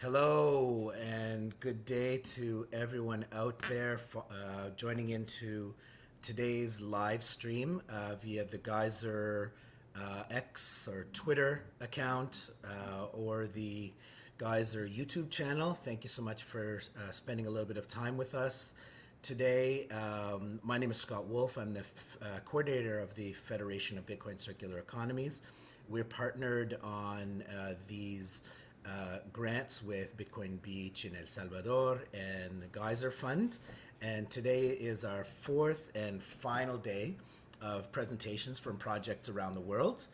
Hello and good day to everyone out there joining into today's live stream via the Geyser X or Twitter account or the Geyser YouTube channel. Thank you so much for spending a little bit of time with us today. My name is Scott Wolf. I'm the coordinator of the Federation of Bitcoin Circular Economies. We're partnered on these grants with Bitcoin Beach in El Salvador and the Geyser Fund. And today is our fourth and final day of presentations from projects around the world.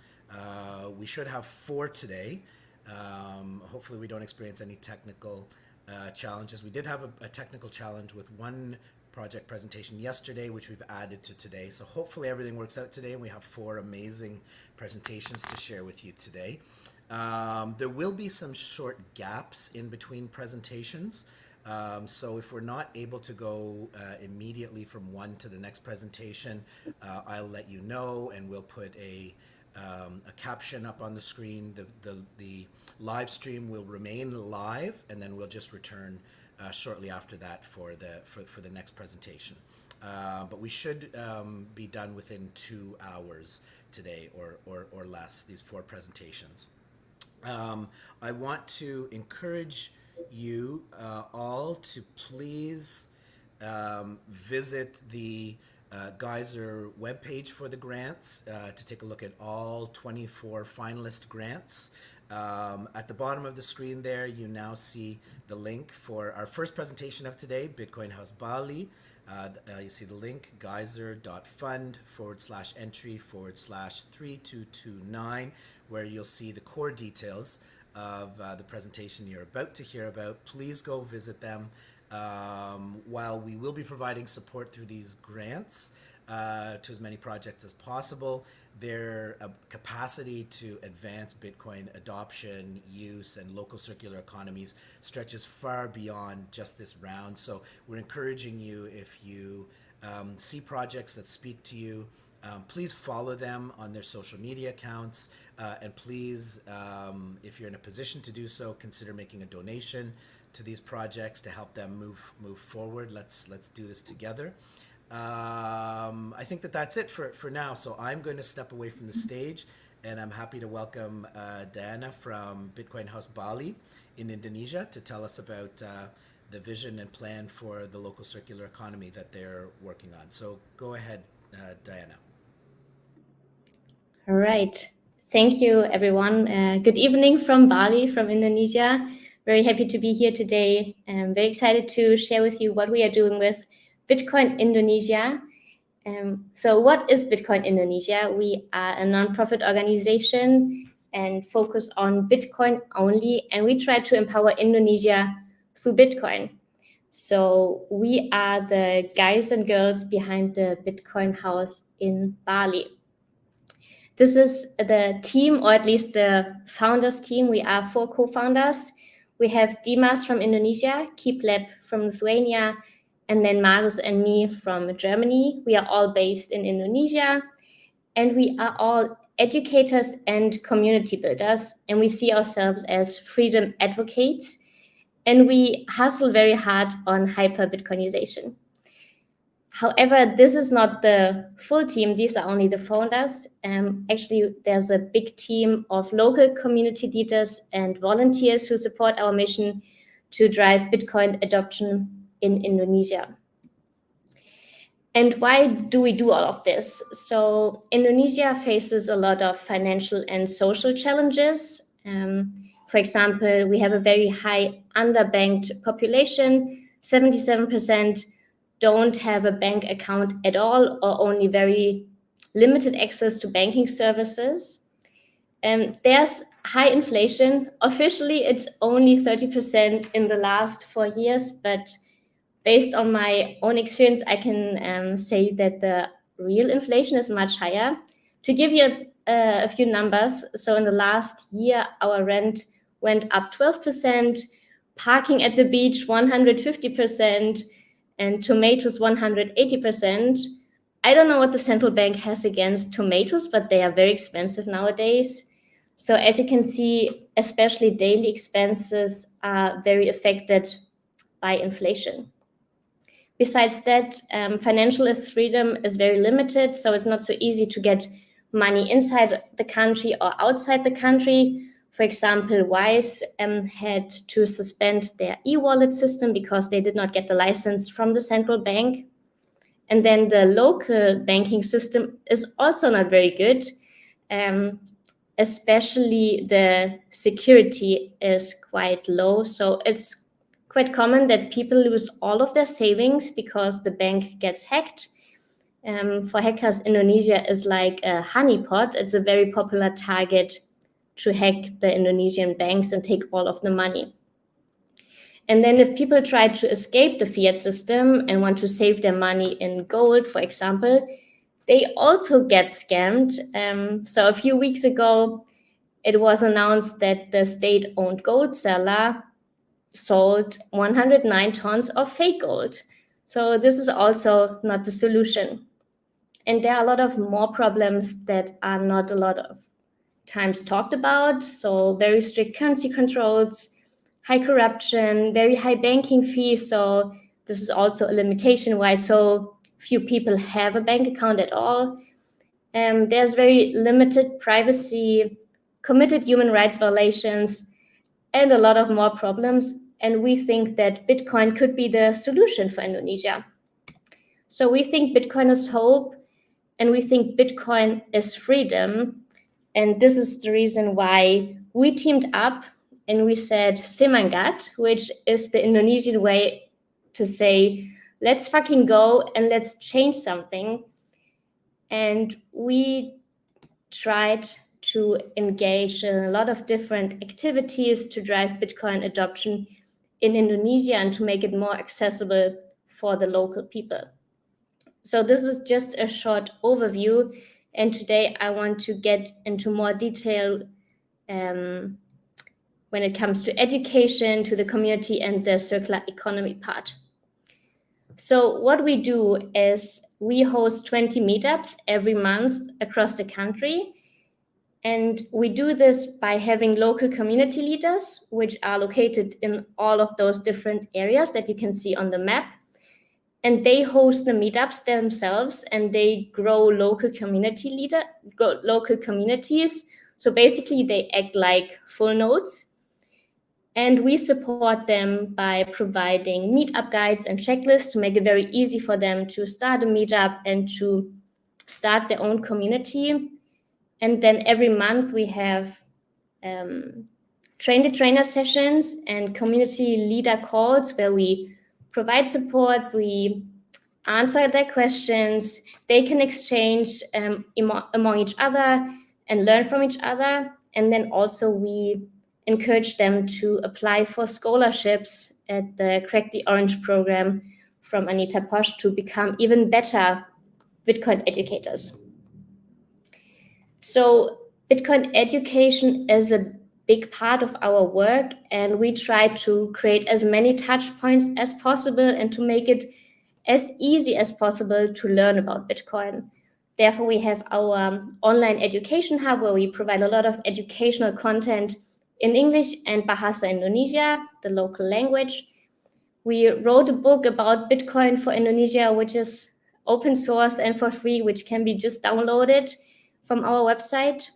We should have four today. Hopefully we don't experience any technical challenges. We did have a technical challenge with one project presentation yesterday, which we've added to today. So hopefully everything works out today and we have four amazing presentations to share with you today. There will be some short gaps in between presentations. So if we're not able to go immediately from one to the next presentation, I'll let you know and we'll put a caption up on the screen. The live stream will remain live and then we'll just return shortly after that for the next presentation. But we should be done within 2 hours today or less, these four presentations. I want to encourage you all to please visit the Geyser webpage for the grants to take a look at all 24 finalist grants. At the bottom of the screen there, you now see the link for our first presentation of today, Bitcoin House Bali. You see the link, geyser.fund/entry/3229, where you'll see the core details of the presentation you're about to hear about. Please go visit them. While we will be providing support through these grants to as many projects as possible, their capacity to advance Bitcoin adoption, use, and local circular economies stretches far beyond just this round. So we're encouraging you, if you see projects that speak to you, please follow them on their social media accounts, and please, if you're in a position to do so, consider making a donation to these projects to help them move forward. Let's do this together. I think that's it for now. So I'm going to step away from the stage, and I'm happy to welcome Diana from Bitcoin House Bali in Indonesia to tell us about the vision and plan for the local circular economy that they're working on. So go ahead, Diana. All right. Thank you, everyone. Good evening from Bali, from Indonesia. Very happy to be here today. I'm very excited to share with you what we are doing with Bitcoin Indonesia. So what is Bitcoin Indonesia? We are a nonprofit organization and focus on Bitcoin only, and we try to empower Indonesia through Bitcoin. So we are the guys and girls behind the Bitcoin House in Bali. This is the team, or at least the founders team. We are 4 co-founders. We have Dimas from Indonesia, Kipleb from Lithuania, and then Marius and me from Germany. We are all based in Indonesia, and we are all educators and community builders, and we see ourselves as freedom advocates, and we hustle very hard on hyper-Bitcoinization. However, this is not the full team. These are only the founders. Actually, there's a big team of local community leaders and volunteers who support our mission to drive Bitcoin adoption in Indonesia. And why do we do all of this? So Indonesia faces a lot of financial and social challenges. For example, we have a very high underbanked population. 77% don't have a bank account at all, or only very limited access to banking services. There's high inflation. Officially, it's only 30% in the last 4 years, but based on my own experience, I can say that the real inflation is much higher. To give you a few numbers, so in the last year, our rent went up 12%, parking at the beach 150%, and tomatoes 180%. I don't know what the central bank has against tomatoes, but they are very expensive nowadays. So as you can see, especially daily expenses are very affected by inflation. Besides that, financial freedom is very limited, so it's not so easy to get money inside the country or outside the country. For example, Wise had to suspend their e-wallet system because they did not get the license from the central bank. And then the local banking system is also not very good. Especially the security is quite low. So it's quite common that people lose all of their savings because the bank gets hacked. For hackers, Indonesia is like a honeypot. It's a very popular target to hack the Indonesian banks and take all of the money. And then if people try to escape the fiat system and want to save their money in gold, for example, they also get scammed. So a few weeks ago, it was announced that the state-owned gold seller sold 109 tons of fake gold. So this is also not the solution. And there are a lot of more problems that are not a lot of times talked about. So very strict currency controls, high corruption, very high banking fees. So this is also a limitation why so few people have a bank account at all. There's very limited privacy, committed human rights violations, and a lot of more problems. And we think that Bitcoin could be the solution for Indonesia. So we think Bitcoin is hope, and we think Bitcoin is freedom. And this is the reason why we teamed up and we said Semangat, which is the Indonesian way to say, let's fucking go and let's change something. And we tried to engage in a lot of different activities to drive Bitcoin adoption in Indonesia and to make it more accessible for the local people. So this is just a short overview, and today I want to get into more detail when it comes to education, to the community, and the circular economy part. So what we do is we host 20 meetups every month across the country. And we do this by having local community leaders, which are located in all of those different areas that you can see on the map. And they host the meetups themselves, and they grow local communities. So basically, they act like full nodes. And we support them by providing meetup guides and checklists to make it very easy for them to start a meetup and to start their own community. And then every month we have train-the-trainer sessions and community leader calls where we provide support, we answer their questions, they can exchange among each other and learn from each other. And then also we encourage them to apply for scholarships at the Crack the Orange program from Anita Posch to become even better Bitcoin educators. So Bitcoin education is a big part of our work, and we try to create as many touch points as possible and to make it as easy as possible to learn about Bitcoin. Therefore, we have our online education hub where we provide a lot of educational content in English and Bahasa Indonesia, the local language. We wrote a book about Bitcoin for Indonesia, which is open source and for free, which can be just downloaded from our website.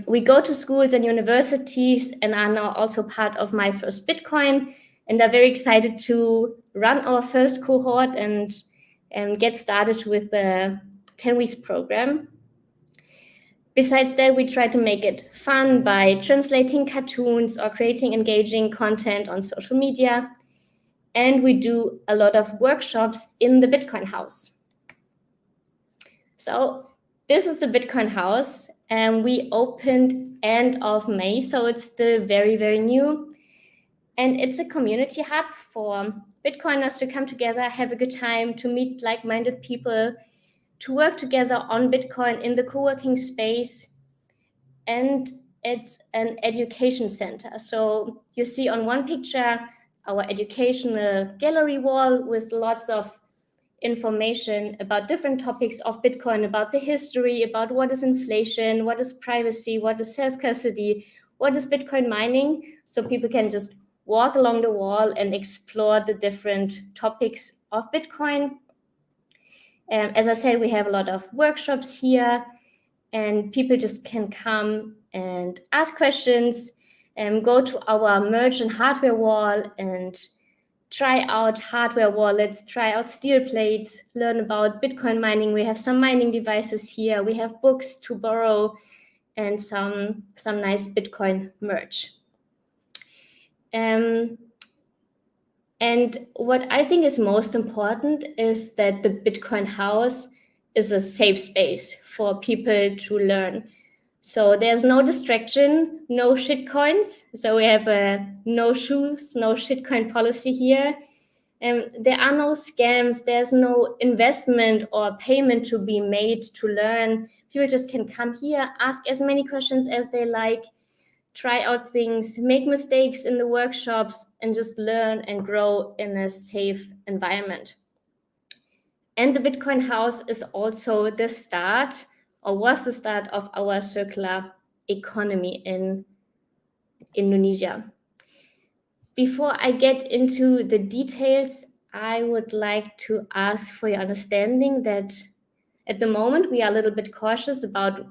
We go to schools and universities and are now also part of My First Bitcoin, and are very excited to run our first cohort and get started with the 10 weeks program. Besides that, we try to make it fun by translating cartoons or creating engaging content on social media. And we do a lot of workshops in the Bitcoin house. So this is the Bitcoin house, and we opened end of May, so it's still very, very new. And it's a community hub for Bitcoiners to come together, have a good time, to meet like-minded people, to work together on Bitcoin in the co-working space. And it's an education center. So you see on one picture our educational gallery wall with lots of information about different topics of Bitcoin, about the history, about what is inflation, what is privacy, what is self-custody, what is Bitcoin mining, so people can just walk along the wall and explore the different topics of Bitcoin. As I said, we have a lot of workshops here, and people just can come and ask questions, go to our merge and hardware wall and try out hardware wallets, try out steel plates, learn about Bitcoin mining. We have some mining devices here. We have books to borrow and some nice Bitcoin merch. And what I think is most important is that the Bitcoin house is a safe space for people to learn. So there's no distraction, no shitcoins. So we have a no shoes, no shitcoin policy here. There are no scams. There's no investment or payment to be made to learn. People just can come here, ask as many questions as they like, try out things, make mistakes in the workshops, and just learn and grow in a safe environment. And the Bitcoin house is also the start, or was the start, of our circular economy in Indonesia. Before I get into the details, I would like to ask for your understanding that at the moment we are a little bit cautious about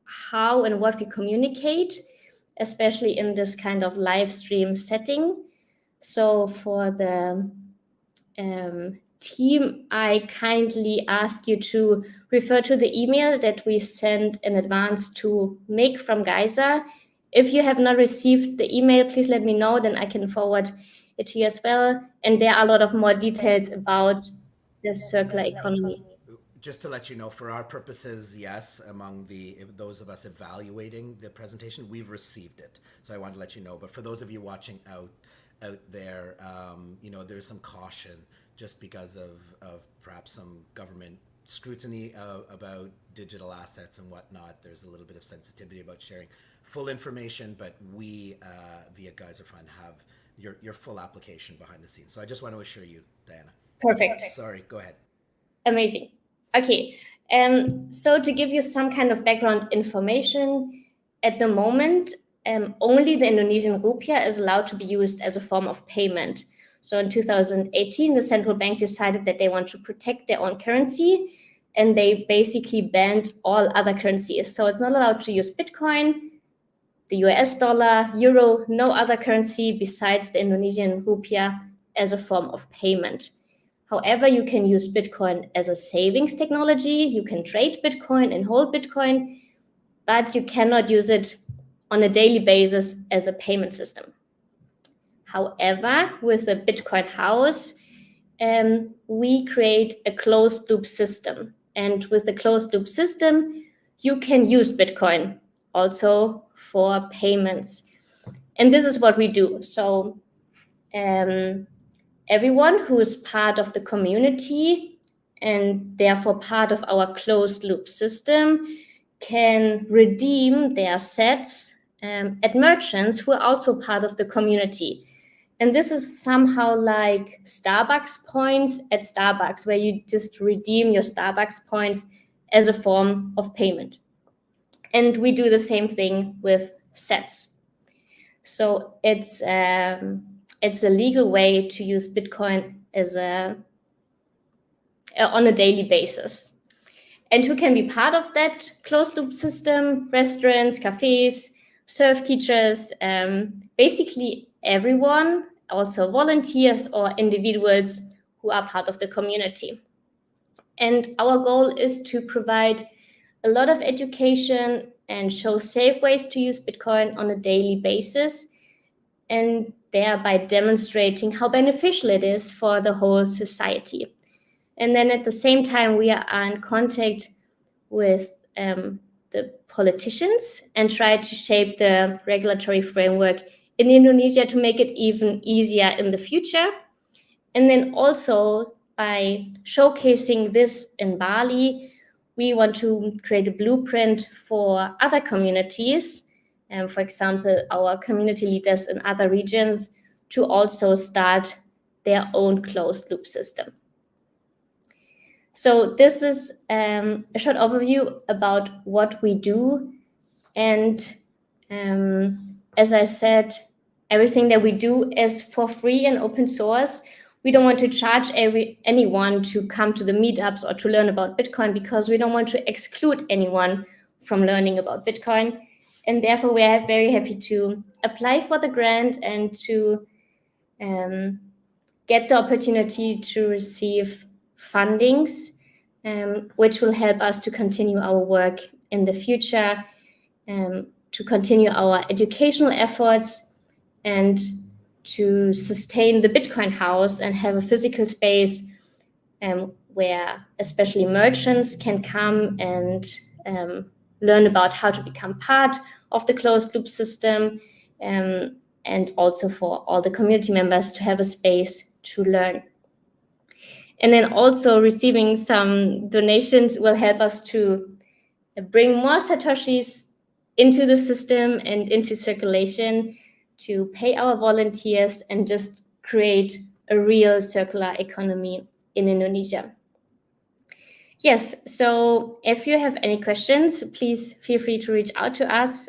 how and what we communicate, especially in this kind of live stream setting. So for the team, I kindly ask you to refer to the email that we sent in advance to Mick from Geyser. If you have not received the email, please let me know, then I can forward it to you as well. And there are a lot of more details about the circular economy. Just to let you know, for our purposes, yes, among those of us evaluating the presentation, we've received it. So I want to let you know. But for those of you watching out there, there's some caution just because of perhaps some government scrutiny about digital assets and whatnot. There's a little bit of sensitivity about sharing full information, but we via Geyser Fund have your full application behind the scenes. So I just want to assure you, Diana. Perfect. Sorry, go ahead. Amazing. Okay, so to give you some kind of background information, at the moment, only the Indonesian rupiah is allowed to be used as a form of payment. So in 2018, the central bank decided that they want to protect their own currency, and they basically banned all other currencies. So it's not allowed to use Bitcoin, the US dollar, euro, no other currency besides the Indonesian rupiah as a form of payment. However, you can use Bitcoin as a savings technology. You can trade Bitcoin and hold Bitcoin, but you cannot use it on a daily basis as a payment system. However, with the Bitcoin house, we create a closed loop system. And with the closed loop system, you can use Bitcoin also for payments. And this is what we do. So everyone who is part of the community and therefore part of our closed loop system can redeem their sets at merchants who are also part of the community. And this is somehow like Starbucks points at Starbucks, where you just redeem your Starbucks points as a form of payment. And we do the same thing with sets. So it's a legal way to use Bitcoin on a daily basis. And who can be part of that closed loop system? Restaurants, cafes, surf teachers, basically everyone, also volunteers or individuals who are part of the community. And our goal is to provide a lot of education and show safe ways to use Bitcoin on a daily basis, and thereby demonstrating how beneficial it is for the whole society. And then at the same time, we are in contact with the politicians and try to shape the regulatory framework in Indonesia to make it even easier in the future. And then also by showcasing this in Bali, we want to create a blueprint for other communities, and for example, our community leaders in other regions to also start their own closed loop system. So this is a short overview about what we do. And as I said, everything that we do is for free and open source. We don't want to charge anyone to come to the meetups or to learn about Bitcoin, because we don't want to exclude anyone from learning about Bitcoin. And therefore, we are very happy to apply for the grant and to get the opportunity to receive fundings, which will help us to continue our work in the future, to continue our educational efforts, and to sustain the Bitcoin house and have a physical space where especially merchants can come and learn about how to become part of the closed loop system, and also for all the community members to have a space to learn. And then also receiving some donations will help us to bring more Satoshis into the system and into circulation, to pay our volunteers and just create a real circular economy in Indonesia. Yes, so if you have any questions, please feel free to reach out to us.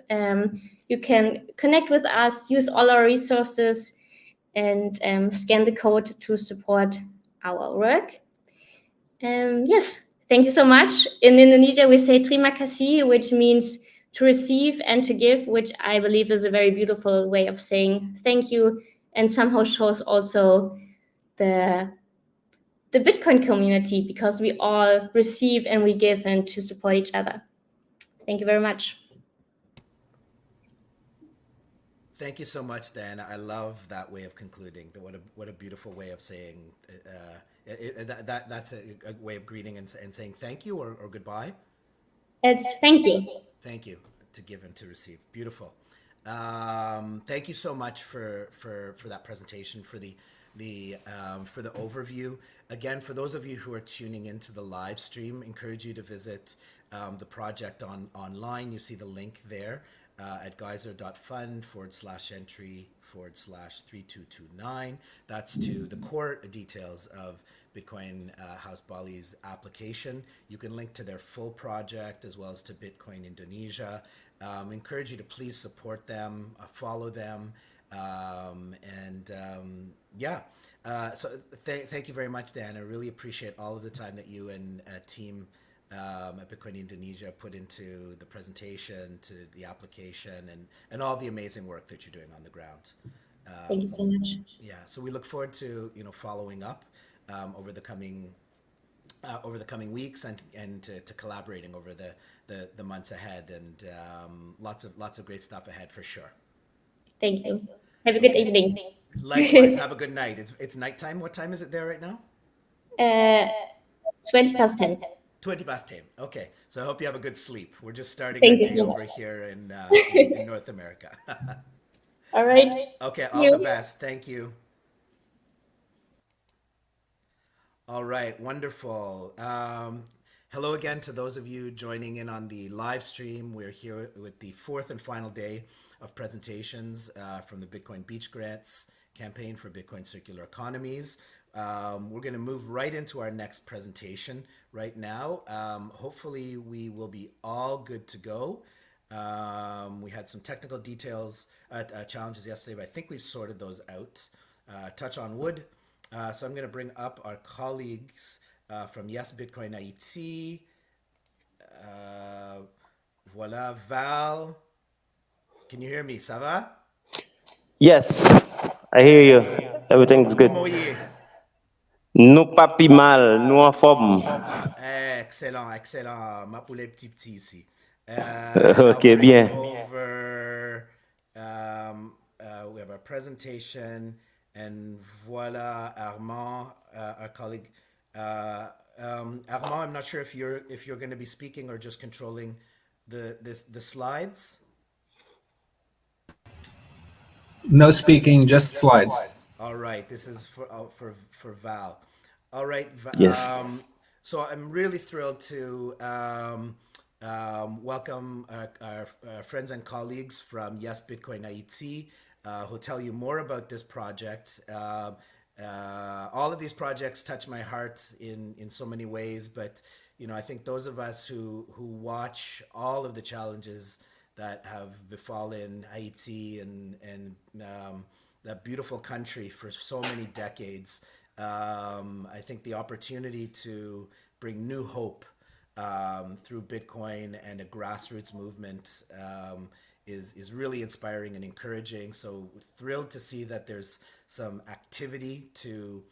You can connect with us, use all our resources, and scan the code to support our work. Yes, thank you so much. In Indonesia, we say terima kasih, which means to receive and to give, which I believe is a very beautiful way of saying thank you, and somehow shows also the Bitcoin community, because we all receive and we give and to support each other. Thank you very much. Thank you so much, Dan. I love that way of concluding. What a beautiful way of saying. That's a way of greeting and saying thank you or goodbye. It's thank you. Thank you, to give and to receive. Beautiful. Thank you so much for that presentation, for the overview. Again, for those of you who are tuning into the live stream, encourage you to visit the project online. You see the link there at geyser.fund/entry/3229. That's to the core details of Bitcoin House Bali's application. You can link to their full project as well as to Bitcoin Indonesia. Encourage you to please support them, follow them, yeah. Thank you very much, Dan. I really appreciate all of the time that you and team at Bitcoin Indonesia put into the presentation, to the application, and all the amazing work that you're doing on the ground. Thank you so much. Yeah, so we look forward to following up over the coming weeks, and to collaborating over the months ahead, and lots of great stuff ahead for sure. Thank you. Have a good evening. Likewise, have a good night. It's nighttime. What time is it there right now? 20 past 10. 20 past 10. Okay, so I hope you have a good sleep. We're just starting our Thank you day so over much. here in North America. All right. Okay, See all the you. best. Thank you. All right, wonderful. Hello again to those of you joining in on the live stream. We're here with the fourth and final day of presentations from the Bitcoin Beach Grants campaign for Bitcoin Circular Economies. We're going to move right into our next presentation right now. Hopefully we will be all good to go. We had some technical challenges yesterday, but I think we've sorted those out. Touch on wood. So I'm going to bring up our colleagues from Yes Bitcoin IT. Voila, Val. Can you hear me? Ça va? Yes, I hear you. Everything's good. Comment y Nous pas pi mal, nous en forme. Excellent, excellent. Ma poulet petit ici. And I'll Ok, bring bien. over, we have our presentation, and voila, Armand, our colleague. Armand, I'm not sure if you're going to be speaking or just controlling the slides. No speaking, just slides. All right, this is for Val. All right, Yes. so I'm really thrilled to welcome our friends and colleagues from Yes Bitcoin IT, who'll tell you more about this project. All of these projects touch my heart in so many ways, but I think those of us who watch all of the challenges that have befallen Haiti and that beautiful country for so many decades, I think the opportunity to bring new hope through Bitcoin and a grassroots movement is really inspiring and encouraging. So thrilled to see that there's some activity to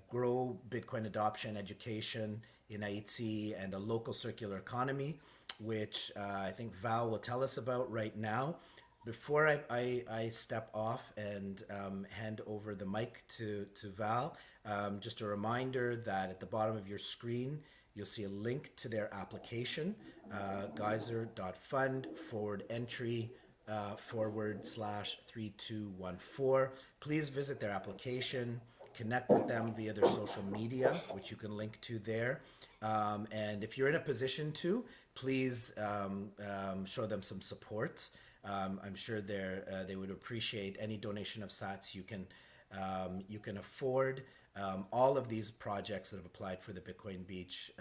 grow Bitcoin adoption, education in Haiti, and a local circular economy, which I think Val will tell us about right now. Before I step off and hand over the mic to Val, just a reminder that at the bottom of your screen, you'll see a link to their application, geyser.fund forward entry /3214. Please visit their application, connect with them via their social media, which you can link to there. And if you're in a position to, please show them some support. I'm sure they would appreciate any donation of sats you can afford. All of these projects that have applied for the Bitcoin Beach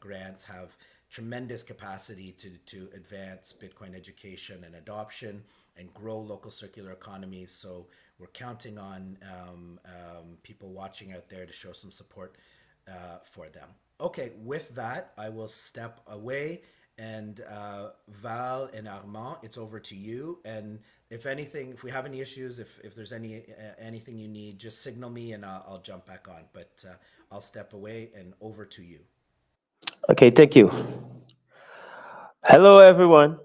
grants have tremendous capacity to advance Bitcoin education and adoption and grow local circular economies. So we're counting on people watching out there to show some support for them. Okay, with that, I will step away. And Val and Armand, it's over to you. And if anything, if we have any issues, if there's anything you need, just signal me and I'll jump back on. But I'll step away and over to you. Okay, thank you. Hello, everyone.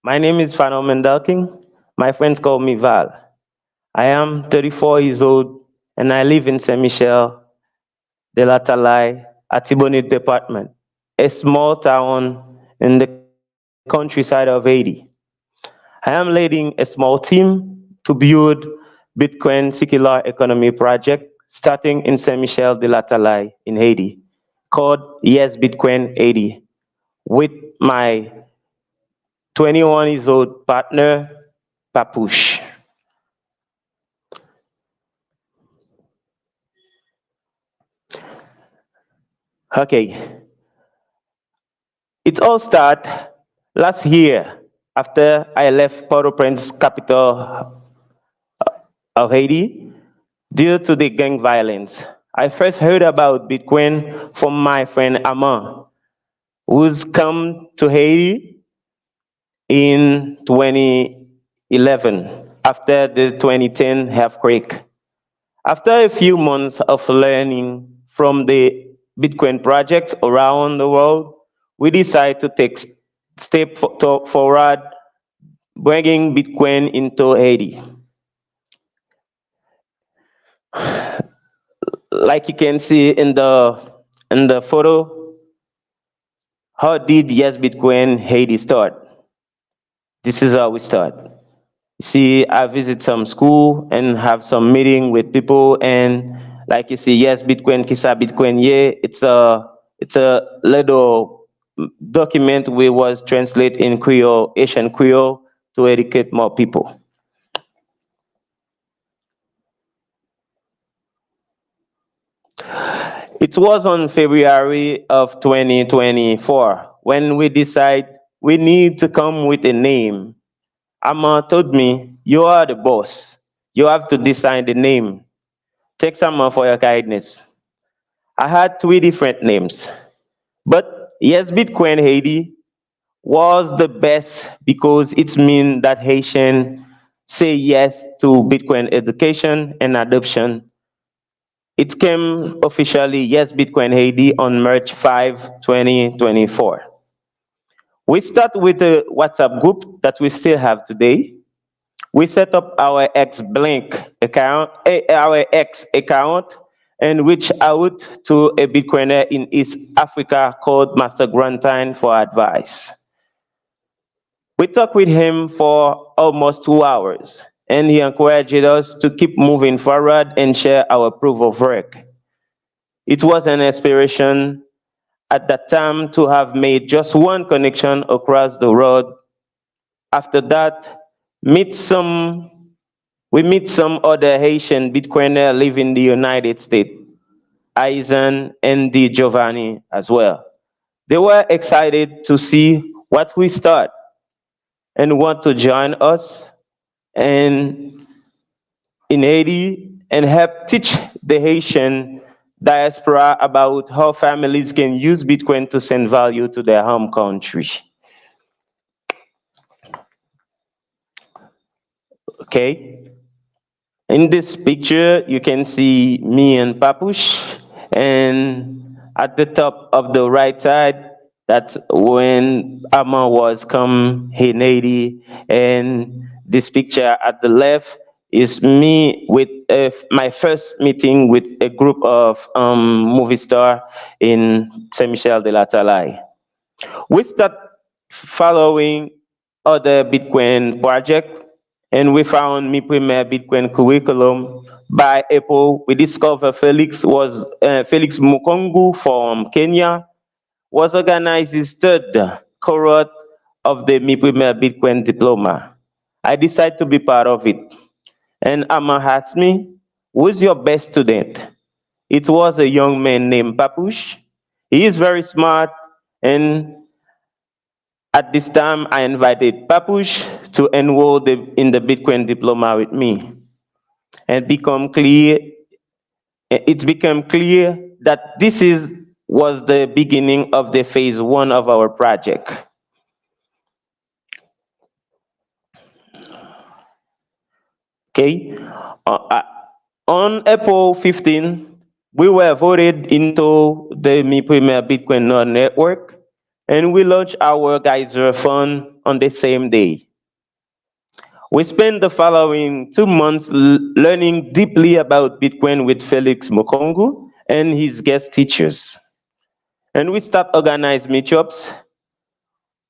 My name is Fano Mendalking. My friends call me Val. I am 34 years old and I live in Saint Michel de la Talaye, Atibonite Department, a small town in the countryside of Haiti. I am leading a small team to build Bitcoin circular economy project starting in Saint Michel de la Talaye in Haiti called Yes Bitcoin Haiti with my 21 years old partner, Papush. Okay, it all started last year after I left Port-au-Prince, capital of Haiti, due to the gang violence. I first heard about Bitcoin from my friend Amand, who's come to Haiti in 2011 after the 2010 earthquake. After a few months of learning from the Bitcoin projects around the world, we decided to take step forward, bringing Bitcoin into Haiti. Like you can see in the photo, how did Yes Bitcoin Haiti start? This is how we start. See, I visit some school and have some meeting with people, and like you see, Yes Bitcoin, Kisa Bitcoin, yeah, it's a little document we was translate in Creole, Asian Creole, to educate more people. It was on February of 2024 when we decide we need to come with a name. Amma told me, "You are the boss. You have to decide the name. Take some for your kindness." I had three different names, but Yes Bitcoin Haiti was the best because it means that Haitian say yes to Bitcoin education and adoption. It came officially Yes Bitcoin Haiti on March 5, 2024. We start with a WhatsApp group that we still have today. We set up our X Blink account, our X account, and reach out to a Bitcoiner in East Africa called Master Grantine for advice. We talked with him for almost 2 hours, and he encouraged us to keep moving forward and share our proof of work. It was an inspiration at that time to have made just one connection across the road. After that, meet some We meet some other Haitian Bitcoiner living in the United States, Aizen and Di Giovanni as well. They were excited to see what we start and want to join us and in Haiti and help teach the Haitian diaspora about how families can use Bitcoin to send value to their home country. Okay. In this picture, you can see me and Papush, and at the top of the right side, that's when Amma was come in Haiti, and this picture at the left is me with my first meeting with a group of movie star in Saint Michel de la Talaye. We start following other Bitcoin projects, and we found Mi Primer Bitcoin curriculum. By April, we discovered Felix Mukongu from Kenya was organized his third cohort of the Mi Primer Bitcoin diploma. I decided to be part of it, and Amma asked me, "Who's your best student?" It was a young man named Papush. He is very smart, and at this time, I invited Papush to enroll in the Bitcoin diploma with me. And it became clear that was the beginning of the phase one of our project. Okay. On April 15, we were voted into the Mi Primer Bitcoin Node network, and we launched our Geyser Fund on the same day. We spent the following 2 months learning deeply about Bitcoin with Felix Mukongu and his guest teachers. And we start organize meetups.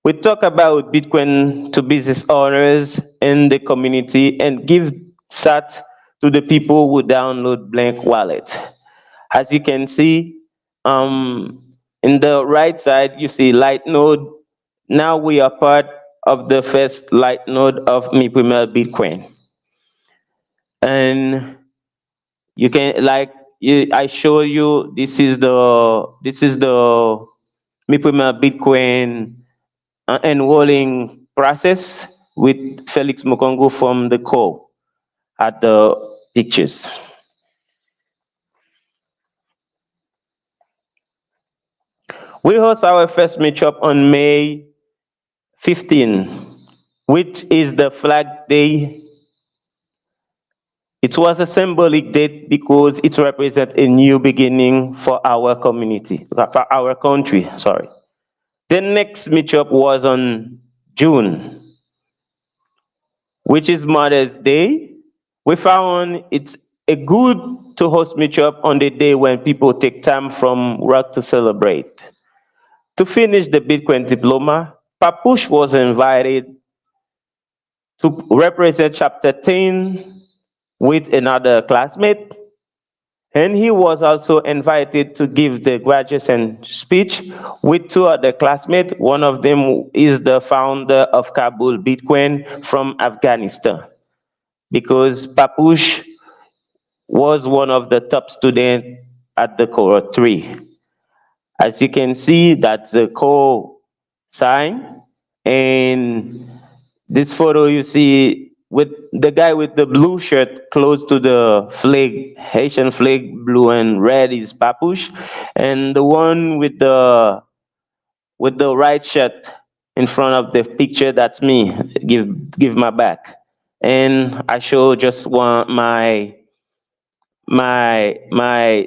We talk about Bitcoin to business owners and the community and give sats to the people who download Blank Wallet. As you can see, in the right side, you see Light Node. Now we are part of the first Light Node of Mi Primer Bitcoin. And you can I show you this is the Mi Primer Bitcoin enrolling process with Felix Mukongo from the core at the pictures. We host our first meetup on May 15, which is the Flag Day. It was a symbolic date because it represents a new beginning for our community, for our country, sorry. The next meetup was on June, which is Mother's Day. We found it's a good to host meetup on the day when people take time from work to celebrate. To finish the Bitcoin diploma, Papush was invited to represent chapter 10 with another classmate, and he was also invited to give the graduation speech with two other classmates. One of them is the founder of Kabul Bitcoin from Afghanistan, because Papush was one of the top students at the cohort 3. As you can see, that's the core sign, and this photo you see with the guy with the blue shirt close to the flag, Haitian flag, blue and red is Papush, and the one with the right shirt in front of the picture, that's me. Give my back, and I show just one my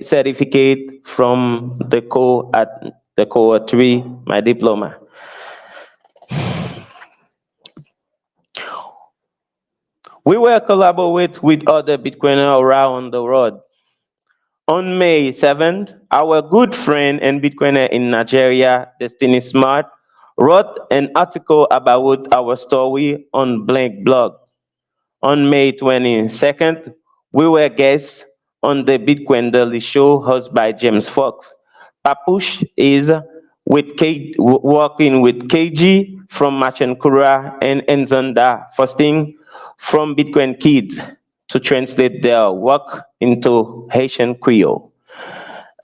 certificate from the core at the core 3, my diploma. We will collaborate with other Bitcoiners around the world. On May 7th, our good friend and Bitcoiner in Nigeria, Destiny Smart, wrote an article about our story on Blank Blog. On May 22nd, we were guests on the Bitcoin Daily Show hosted by James Fox. Papush is working with KG from Machenkura and Enzanda Fosting from Bitcoin Kids. to translate their work into Haitian Creole.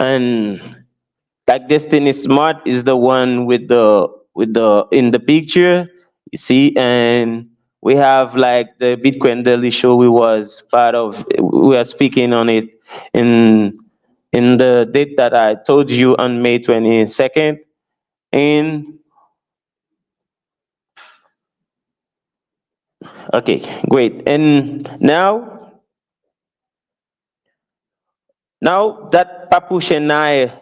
And like Destiny Smart is the one with the in the picture, you see, and we have like the Bitcoin Daily Show. We was part of. We are speaking on it in the date that I told you on May 22nd. And okay, great. And now that Papush and I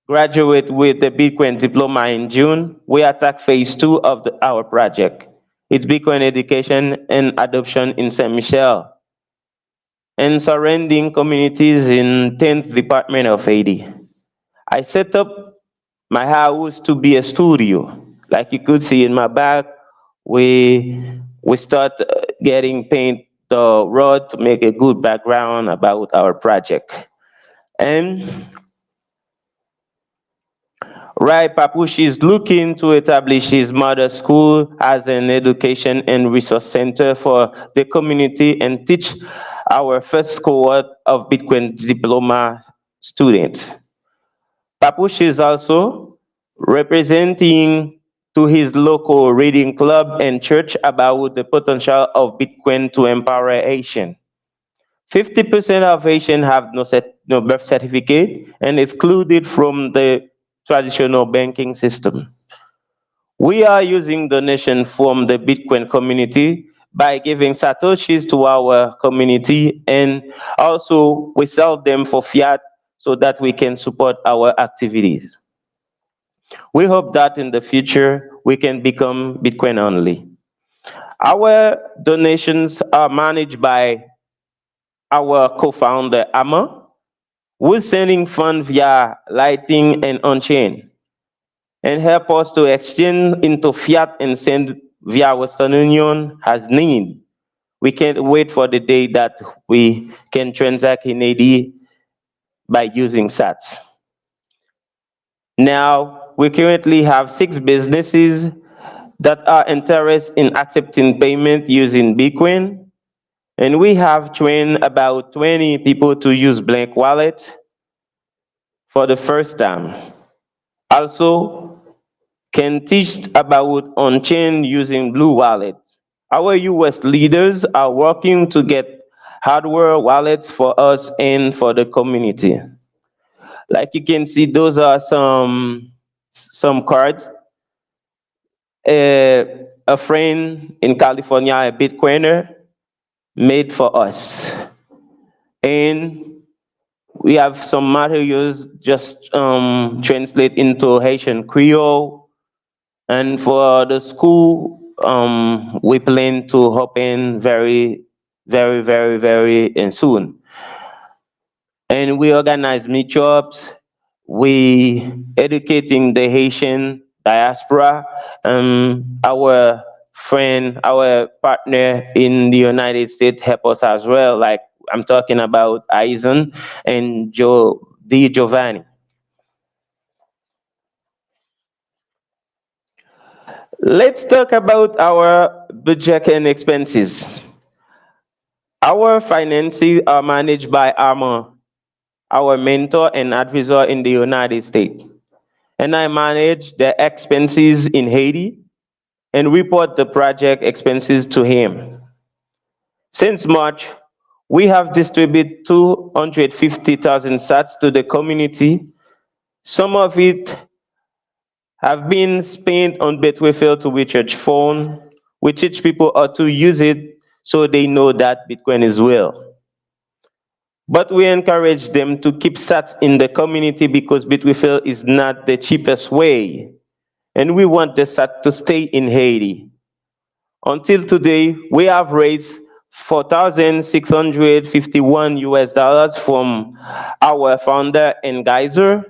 graduate with the Bitcoin diploma in June, we attack phase two of our project. It's Bitcoin education and adoption in Saint Michel and surrounding communities in 10th Department of Haiti. I set up my house to be a studio. Like you could see in my back, we start getting paint the road to make a good background about our project. And right, Papush is looking to establish his mother school as an education and resource center for the community and teach our first cohort of Bitcoin diploma students. Papush is also representing to his local reading club and church about the potential of Bitcoin to empower Haitian. 50% of Haitians have no birth certificate and excluded from the traditional banking system. We are using donation from the Bitcoin community by giving satoshis to our community, and also we sell them for fiat so that we can support our activities. We hope that in the future we can become Bitcoin only. Our donations are managed by our co-founder Amma, who's sending funds via Lightning and on-chain, and help us to exchange into fiat and send via Western Union as need. We can't wait for the day that we can transact in AD by using SATs. Now, we currently have 6 businesses that are interested in accepting payment using Bitcoin, and we have trained about 20 people to use Blank Wallet for the first time. Also, can teach about on-chain using Blue Wallet. Our US leaders are working to get hardware wallets for us and for the community. Like you can see, those are some cards. A friend in California, a Bitcoiner, made for us. And we have some materials just translate into Haitian Creole. And for the school, we plan to open very, very, very, very soon. And we organize meetups. We educating the Haitian diaspora. Our friend, our partner in the United States help us as well. Like I'm talking about Aizen and Giovanni. Let's talk about our budget and expenses. Our finances are managed by Armor, our mentor and advisor in the United States. And I manage the expenses in Haiti and report the project expenses to him. Since March, we have distributed 250,000 sats to the community. Some of it have been spent on Betwayfield to recharge phone. We teach people how to use it so they know that Bitcoin is real. But we encourage them to keep sats in the community because Bitwayfield is not the cheapest way. And we want the sat to stay in Haiti. Until today, we have raised 4,651 US dollars from our founder and Geyser,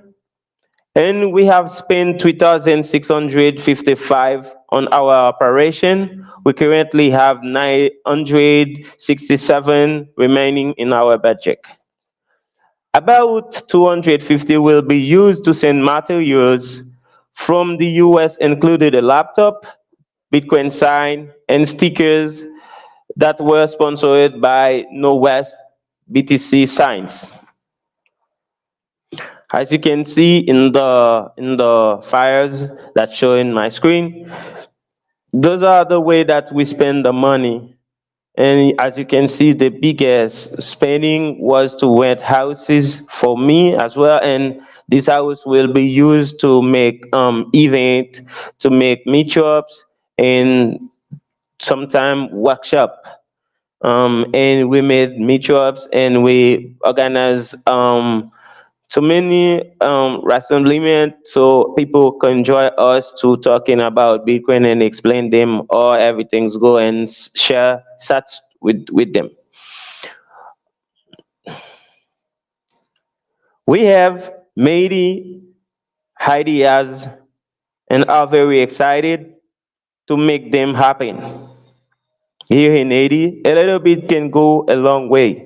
and we have spent 3,655 on our operation. We currently have 967 remaining in our budget. About 250 will be used to send materials from the US, including a laptop, Bitcoin sign, and stickers that were sponsored by No West BTC Science. As you can see in the files that show in my screen, those are the way that we spend the money. And as you can see, the biggest spending was to rent houses for me as well. And this house will be used to make event, to make meetups, and sometime workshop. And we made meetups and we organize so many rassemblement so people can join us to talking about Bitcoin and explain them how everything's go and share sats with them. We have many ideas and are very excited to make them happen. Here in Haiti, a little bit can go a long way.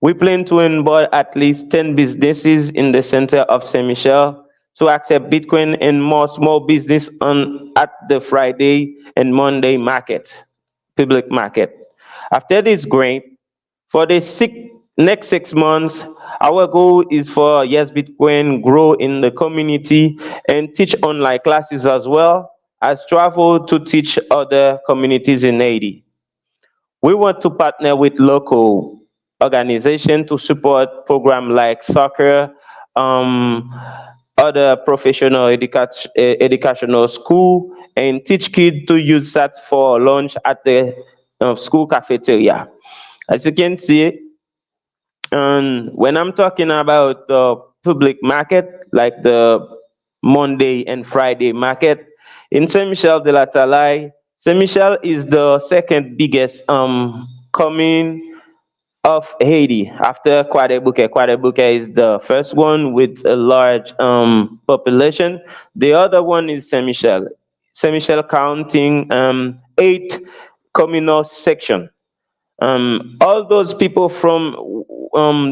We plan to onboard at least 10 businesses in the center of Saint Michel to accept Bitcoin and more small business on at the Friday and Monday market, public market. After this grant, for the next 6 months, our goal is for Yes Bitcoin grow in the community and teach online classes as well as travel to teach other communities in Haiti. We want to partner with local organizations to support programs like soccer, um, other professional educational school, and teach kids to use that for lunch at the school cafeteria. As you can see, and when I'm talking about the public market, like the Monday and Friday market, in Saint Michel de la Talaye, Saint Michel is the second biggest commune of Haiti after Quadrebuque. Quadrebuque is the first one with a large population. The other one is Saint Michel. Saint Michel counting 8 communal sections. All those people from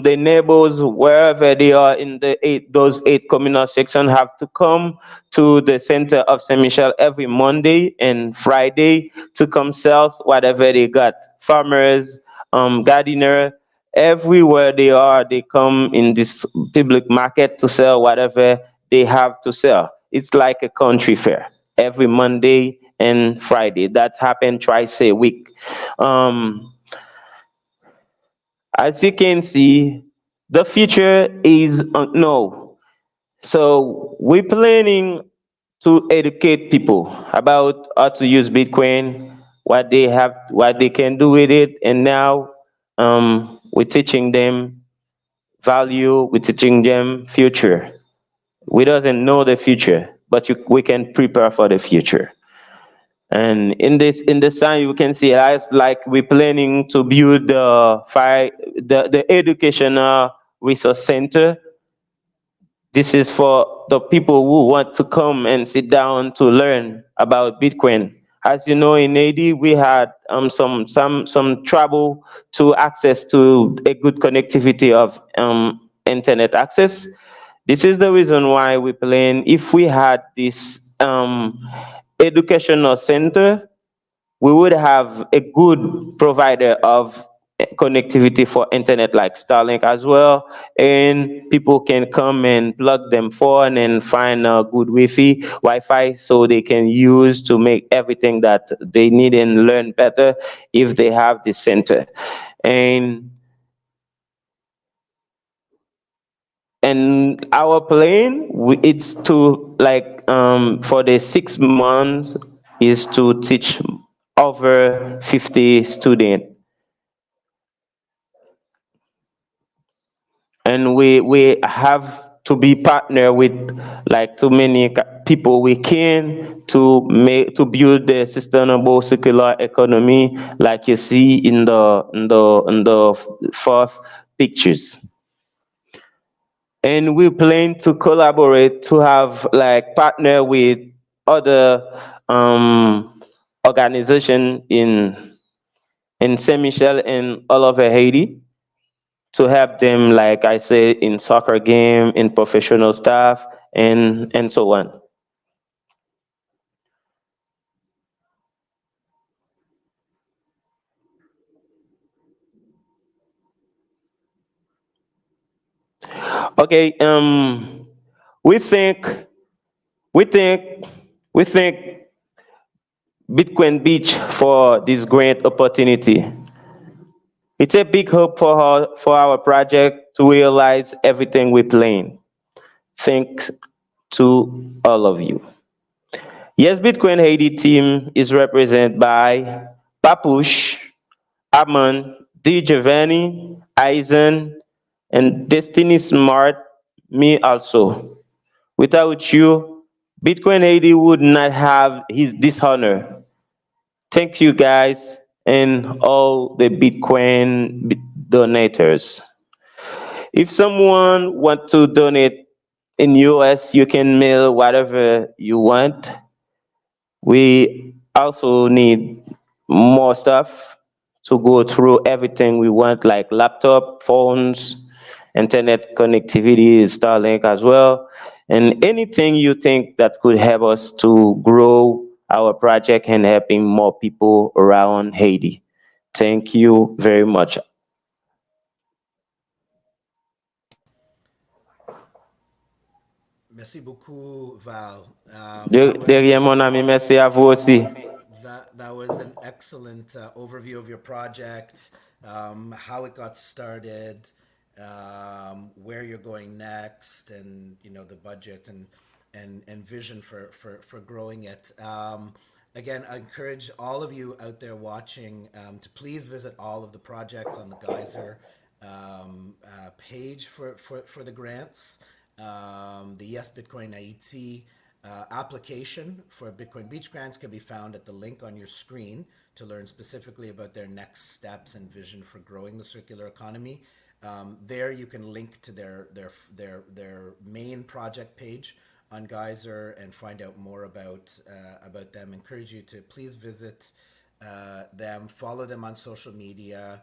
the neighbors, wherever they are in those 8 communal sections, have to come to the center of Saint Michel every Monday and Friday to come sell whatever they got. Farmers, gardener, everywhere they are, they come in this public market to sell whatever they have to sell. It's like a country fair every Monday and Friday. That happens twice a week. As you can see, the future is unknown. So we're planning to educate people about how to use Bitcoin, what they can do with it, and now we're teaching them value, we're teaching them future. We doesn't know the future, but we can prepare for the future. And in this sign, you can see as like we're planning to build the educational resource center. This is for the people who want to come and sit down to learn about Bitcoin. As you know, in AD, we had some trouble to access to a good connectivity of internet access. This is the reason why we plan if we had this educational center, we would have a good provider of connectivity for internet like Starlink as well, and people can come and plug them phone and find a good Wi-Fi so they can use to make everything that they need and learn better if they have this center. And our plan it's to like for the 6 months is to teach over 50 students, and we have to be partner with like too many people we can to build the sustainable circular economy like you see in the fourth pictures. And we plan to collaborate to have like partner with other organization in Saint Michel and all over Haiti to help them, like I said, in soccer game, in professional staff, and so on. Okay. We think we think we think Bitcoin Beach for this great opportunity. It's a big hope for our project to realize everything we plan. Thanks to all of you. Yes, Bitcoin Haiti team is represented by Papush, Amon, D. Giovanni, Eisen, and Destiny Smart, me also. Without you, Bitcoin Haiti would not have this honor. Thank you guys and all the Bitcoin donators. If someone want to donate in US, you can mail whatever you want. We also need more stuff to go through everything we want, like laptop, phones, internet connectivity, Starlink as well, and anything you think that could help us to grow our project and helping more people around Haiti. Thank you very much. Merci beaucoup, Val. That was Derrière mon ami, merci à vous aussi. that was an excellent overview of your project, how it got started, where you're going next, and the budget and vision for growing it. Again, I encourage all of you out there watching to please visit all of the projects on the Geyser page for the grants. The Yes Bitcoin Haiti application for Bitcoin Beach grants can be found at the link on your screen to learn specifically about their next steps and vision for growing the circular economy. There you can link to their main project page on Geyser and find out more about them. Encourage you to please visit them, follow them on social media.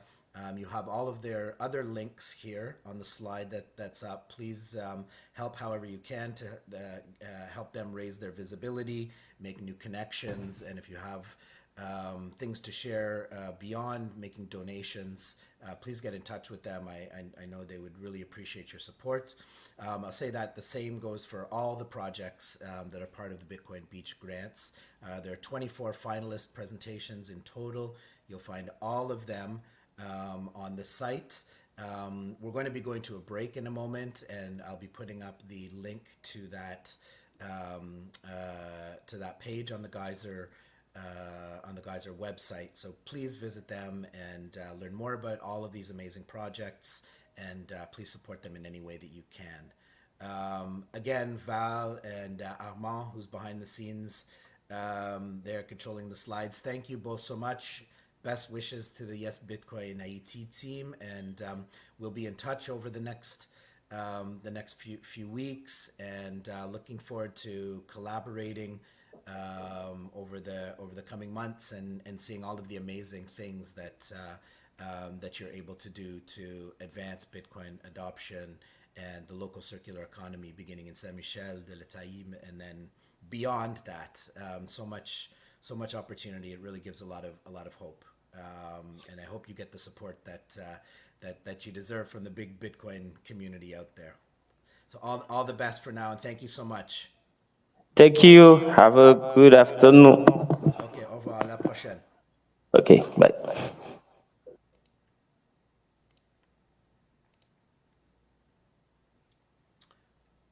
You have all of their other links here on the slide that's up. Please help however you can to help them raise their visibility, make new connections, and if you have things to share beyond making donations, please get in touch with them. I know they would really appreciate your support. I'll say that the same goes for all the projects that are part of the Bitcoin Beach grants. There are 24 finalist presentations in total. You'll find all of them on the site. We're going to be going to a break in a moment, and I'll be putting up the link to that page on the Geyser website. So please visit them and learn more about all of these amazing projects, and please support them in any way that you can. Again, Val and Armand, who's behind the scenes, they're controlling the slides. Thank you both so much. Best wishes to the Yes Bitcoin IT team, and we'll be in touch over the next few weeks, and looking forward to collaborating over the coming months and seeing all of the amazing things that you're able to do to advance Bitcoin adoption and the local circular economy, beginning in Saint Michel de l'Etaim, and then beyond that. So much opportunity. It really gives a lot of hope. And I hope you get the support that you deserve from the big Bitcoin community out there. So all the best for now, and thank you so much. Thank you. Have a good afternoon. Ok, au revoir, à la prochaine. Okay, bye.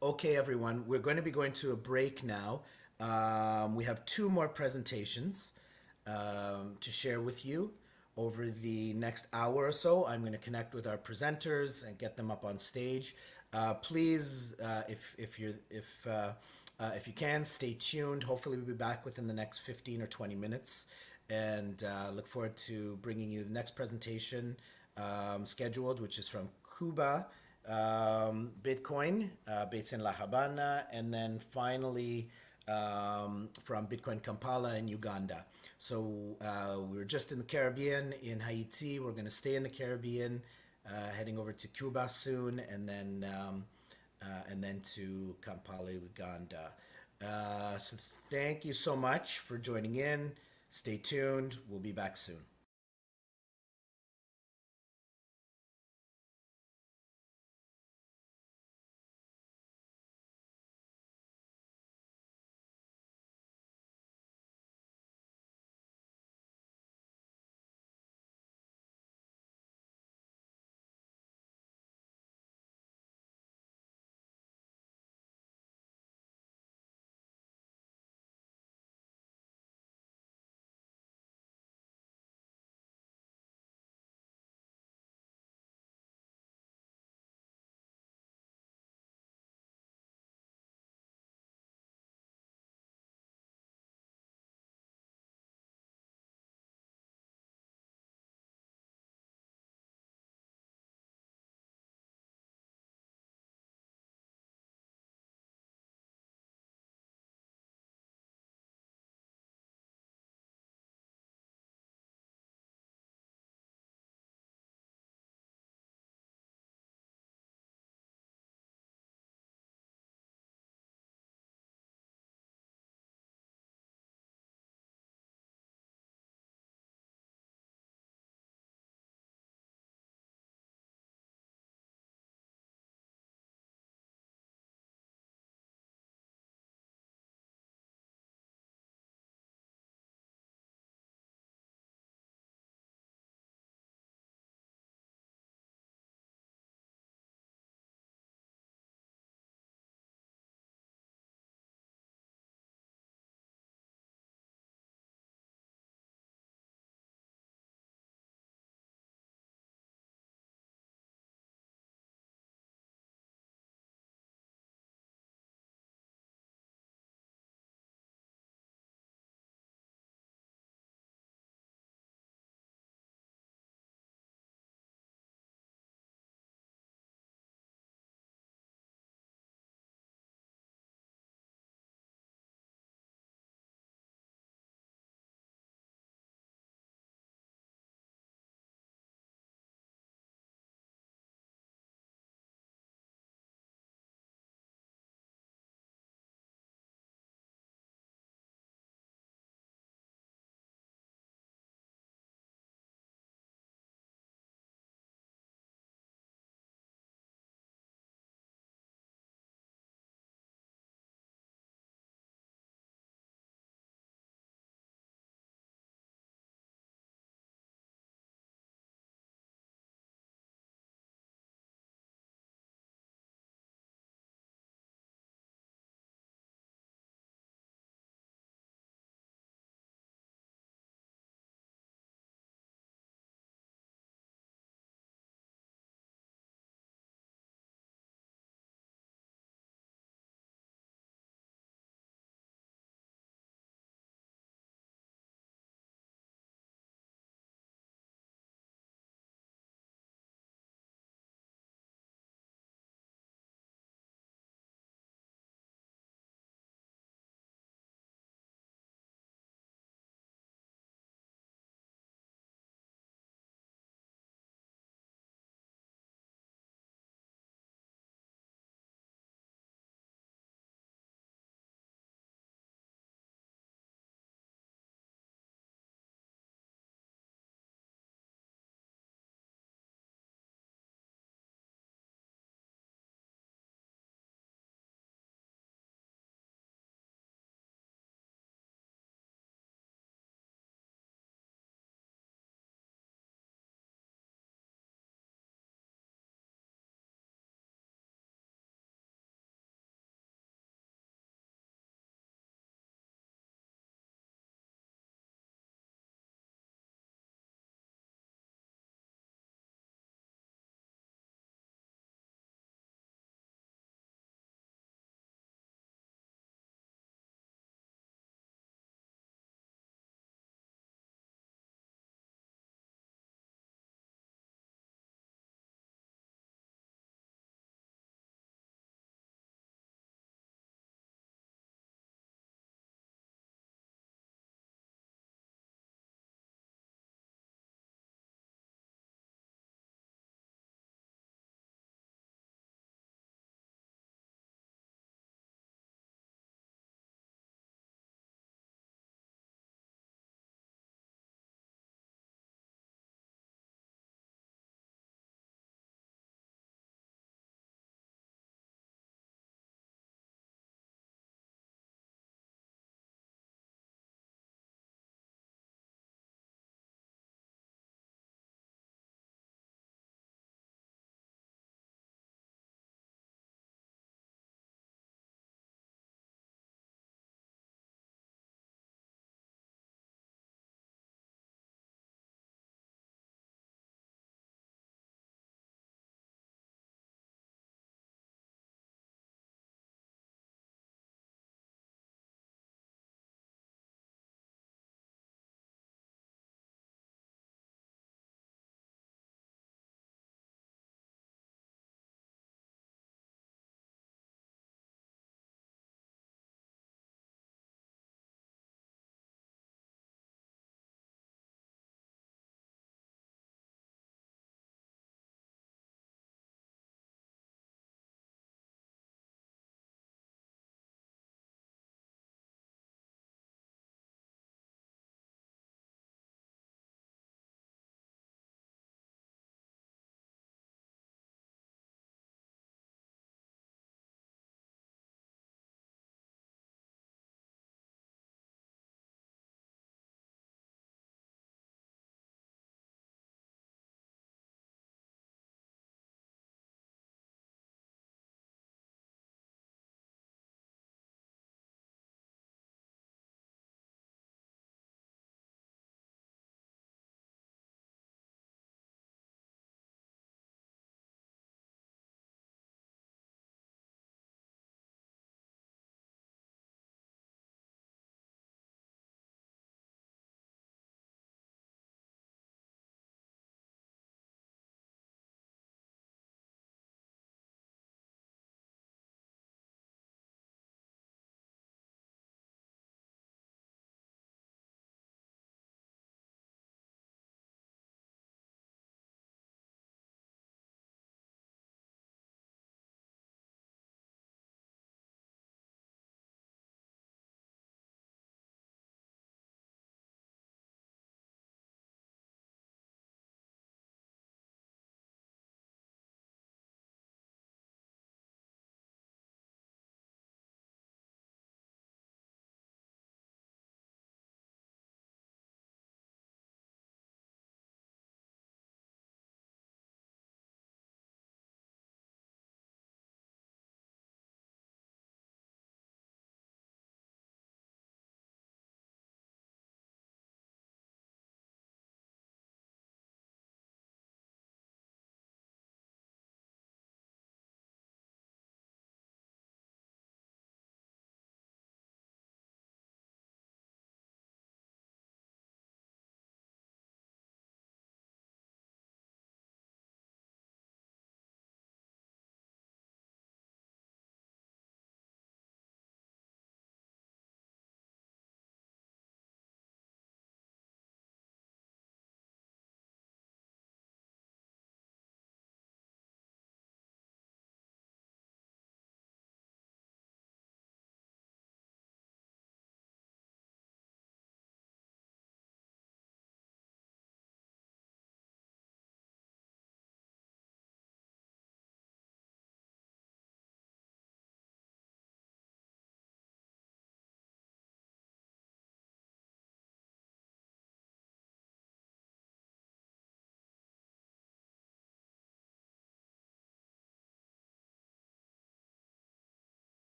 Okay, everyone, we're going to be going to a break now. We have two more presentations to share with you over the next hour or so. I'm going to connect with our presenters and get them up on stage. Please, if you can, stay tuned. Hopefully, we'll be back within the next 15 or 20 minutes, and look forward to bringing you the next presentation scheduled, which is from Cuba. Bitcoin based in La Habana, and then finally from Bitcoin Kampala in Uganda. So we're just in the Caribbean, in Haiti. We're going to stay in the Caribbean, heading over to Cuba soon, and then to Kampala, Uganda. So thank you so much for joining in. Stay tuned. We'll be back soon.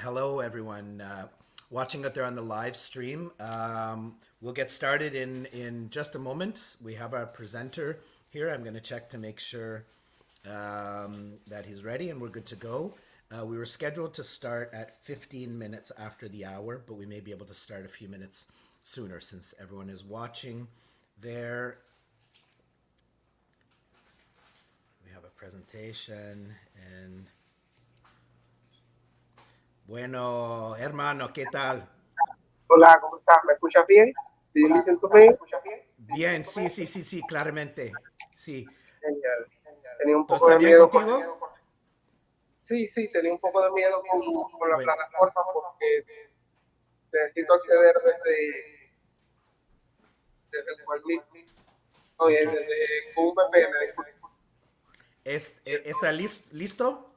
Hello, everyone watching out there on the live stream. We'll get started in just a moment. We have our presenter here. I'm going to check to make sure that he's ready and we're good to go. We were scheduled to start at 15 minutes after the hour, but we may be able to start a few minutes sooner since everyone is watching there. We have a presentation and bueno, hermano, ¿qué tal? Hola, ¿cómo estás? ¿Me escuchas bien? Do you listen to me? Bien, sí, claramente. Sí. Genial. Tenía un ¿Todo poco está de bien miedo. contigo? Sí, tenía un poco de miedo con la Bueno, plataforma porque necesito acceder desde Google Meet. Oye, ok. desde Google VPN, disculpe. ¿Está listo?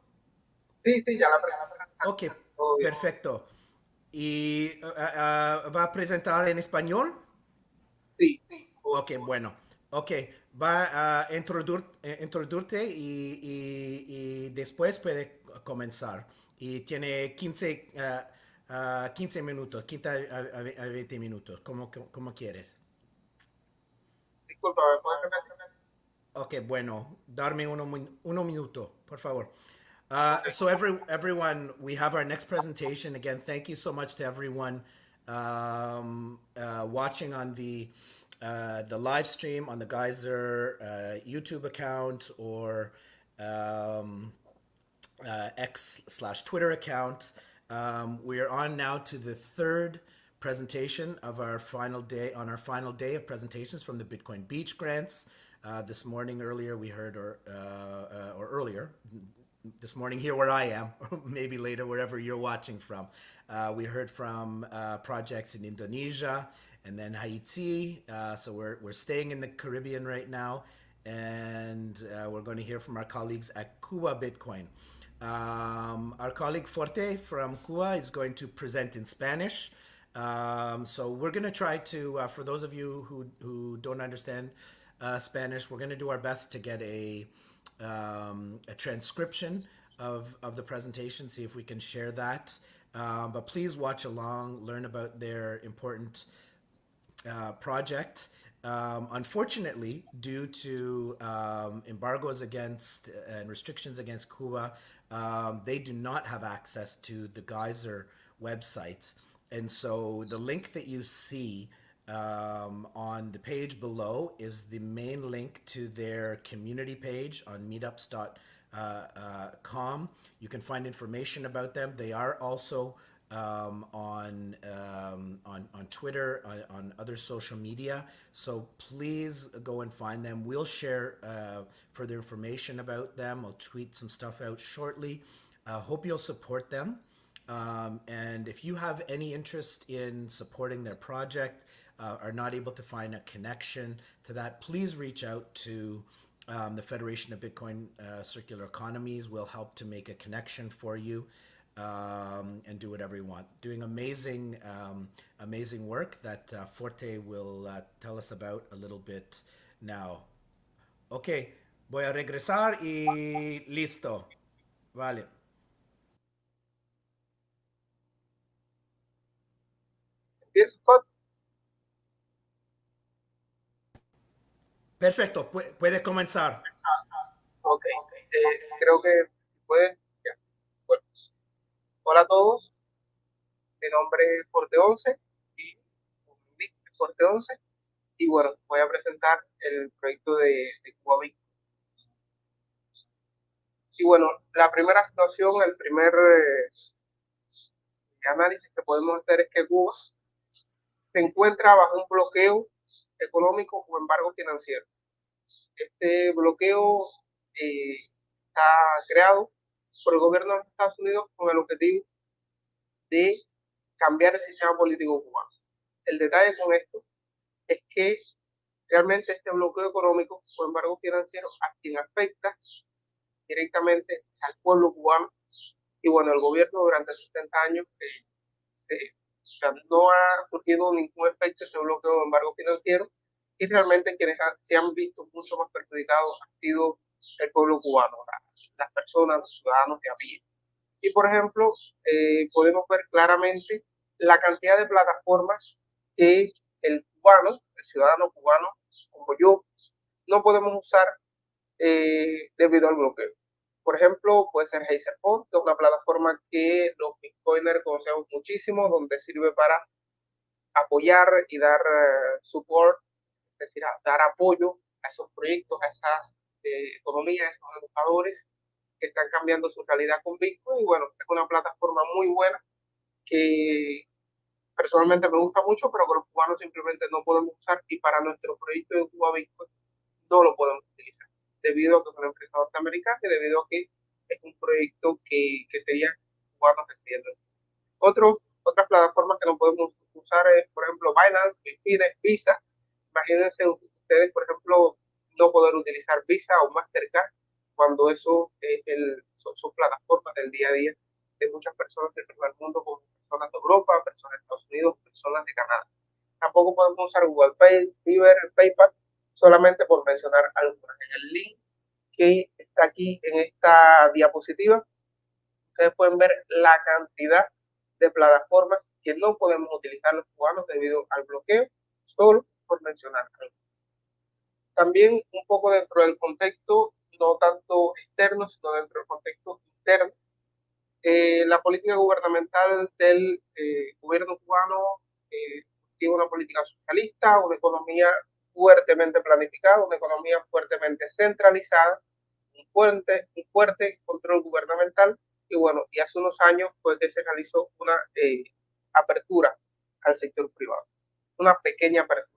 Sí, ya la presenté. Ok, Todo bien. perfecto. ¿Y va a presentar en español? Sí. Ok, bueno. Ok, va a introducirte y después puede comenzar. Y tiene 15 minutos, 15 a 20 minutos, como quieres. Disculpa, ¿me puedes repetir? Ok, bueno, darme uno minuto, por favor. So everyone, we have our next presentation. Again, thank you so much to everyone watching on the live stream on the Geyser YouTube account or X/Twitter account. We are on now to the third presentation of our final day of presentations from the Bitcoin Beach grants. This morning, earlier we heard, or earlier this morning here where I am, or maybe later wherever you're watching from. We heard from projects in Indonesia and then Haiti. So we're staying in the Caribbean right now, and we're going to hear from our colleagues at Cuba Bitcoin. Our colleague Forte from Cuba is going to present in Spanish. So we're going to try to, for those of you who don't understand Spanish, we're going to do our best to get a transcription of the presentation, see if we can share that. But please watch along, learn about their important project. Unfortunately, due to embargoes against and restrictions against Cuba, they do not have access to the Geyser website. And so the link that you see on the page below is the main link to their community page on meetups.com. You can find information about them. They are also on Twitter, on other social media. So please go and find them. We'll share further information about them. I'll tweet some stuff out shortly. Hope you'll support them. And if you have any interest in supporting their project, are not able to find a connection to that, please reach out to the Federation of Bitcoin Circular Economies. We'll help to make a connection for you. And do whatever you want. Doing amazing work that Forte will tell us about a little bit now. Ok, voy a regresar y listo. Vale. ¿Empiezo, Scott? Perfecto, puede comenzar. Ok. Creo que puedes. Ya. Bueno, hola a todos. Mi nombre es Forte 11 y mi nick es Forte 11. Y bueno, voy a presentar el proyecto de Cuba Bitcoin. Y bueno, la primera situación, el primer análisis que podemos hacer es que Cuba se encuentra bajo un bloqueo económico o embargo financiero. Este bloqueo está creado por el gobierno de los Estados Unidos con el objetivo de cambiar el sistema político cubano. El detalle con esto es que realmente este bloqueo económico o embargo financiero a quien afecta directamente al pueblo cubano. Y bueno, el gobierno durante 70 años o sea, no ha surgido ningún efecto de este bloqueo o embargo financiero, y realmente quienes se han visto mucho más perjudicados ha sido el pueblo cubano, las personas, los ciudadanos de a pie. Y por ejemplo, podemos ver claramente la cantidad de plataformas que el cubano, el ciudadano cubano, como yo, no podemos usar debido al bloqueo. Por ejemplo, puede ser Hazerpod, que es una plataforma que los bitcoiners conocemos muchísimo, donde sirve para apoyar y dar support, es decir, dar apoyo a esos proyectos, a esas economías, a esos educadores que están cambiando su realidad con Bitcoin. Y bueno, es una plataforma muy buena que personalmente me gusta mucho, pero que los cubanos simplemente no podemos usar, y para nuestro proyecto de Cuba Bitcoin no lo podemos utilizar, debido a que es una empresa norteamericana y debido a que es un proyecto que sería cubano residiendo. Otras plataformas que no podemos usar es, por ejemplo, Binance, Bitfinex, Visa. Imagínense ustedes, por ejemplo, no poder utilizar Visa o Mastercard cuando eso son plataformas del día a día de muchas personas del mundo, como personas de Europa, personas de Estados Unidos, personas de Canadá. Tampoco podemos usar Google Pay, Fiverr, PayPal, solamente por mencionar algunas. En el link que está aquí en esta diapositiva, ustedes pueden ver la cantidad de plataformas que no podemos utilizar los cubanos debido al bloqueo, solo por mencionar algo. También un poco dentro del contexto, no tanto externo, sino dentro del contexto interno, la política gubernamental del gobierno cubano tiene una política socialista, una economía fuertemente planificada, una economía fuertemente centralizada, un fuerte control gubernamental. Y bueno, y hace unos años pues que se realizó una apertura al sector privado, una pequeña apertura.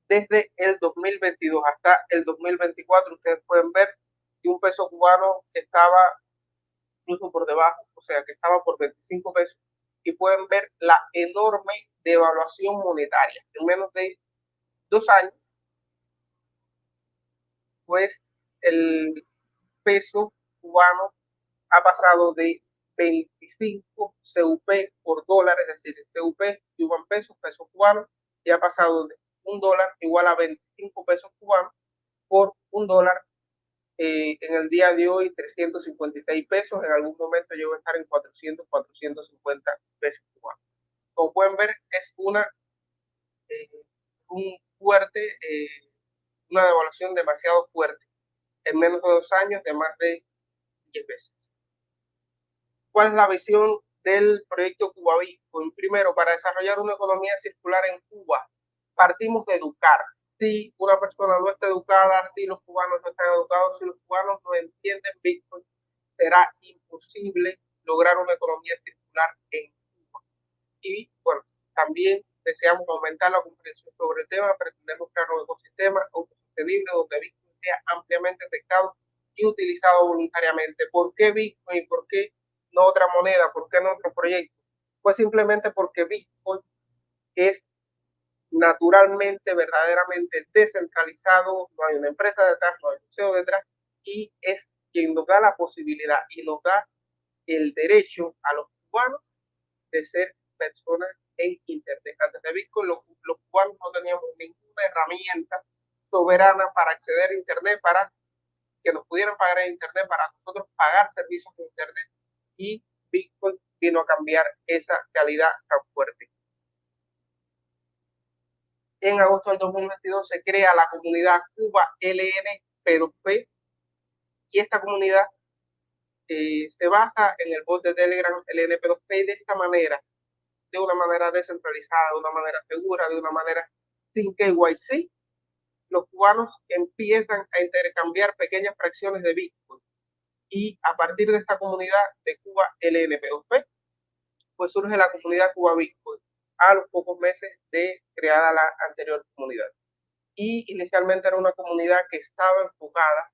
Desde el 2022 hasta el 2024 ustedes pueden ver que un peso cubano estaba incluso por debajo, o sea que estaba por 25 pesos, y pueden ver la enorme devaluación monetaria. En menos de 2 años, pues el peso cubano ha pasado de 25 CUP por dólar, es decir, CUP cuban pesos, pesos cubanos, y ha pasado de $1 igual a 25 pesos cubanos por $1 en el día de hoy 356 pesos, en algún momento llegó a estar en 400, 450 pesos cubanos. Como pueden ver, es un fuerte, una devaluación demasiado fuerte en menos de 2 años, de más de 10 veces. ¿Cuál es la visión del proyecto Cuba Bitcoin? Primero, para desarrollar una economía circular en Cuba, partimos de educar. Si una persona no está educada, si los cubanos no están educados, si los cubanos no entienden Bitcoin, será imposible lograr una economía circular en Cuba. Y bueno, también deseamos aumentar la comprensión sobre el tema, pretendemos crear un ecosistema autosostenible donde Bitcoin sea ampliamente aceptado y utilizado voluntariamente. ¿Por qué Bitcoin y por qué no otra moneda? ¿Por qué no otro proyecto? Pues simplemente porque Bitcoin es naturalmente, verdaderamente descentralizado, no hay una empresa detrás, no hay un CEO detrás, y es quien nos da la posibilidad y nos da el derecho a los cubanos de ser personas en Internet. Antes de Bitcoin, los cubanos no teníamos ninguna herramienta soberana para acceder a Internet, para que nos pudieran pagar en Internet, para nosotros pagar servicios en Internet, y Bitcoin vino a cambiar esa realidad tan fuerte. En agosto del 2022 se crea la comunidad Cuba LNP2P, y esta comunidad se basa en el bot de Telegram LNP2P. De esta manera, de una manera descentralizada, de una manera segura, de una manera sin KYC, los cubanos empiezan a intercambiar pequeñas fracciones de Bitcoin. Y a partir de esta comunidad de Cuba LNP2P, pues surge la comunidad Cuba Bitcoin a los pocos meses de creada la anterior comunidad. Y inicialmente era una comunidad que estaba enfocada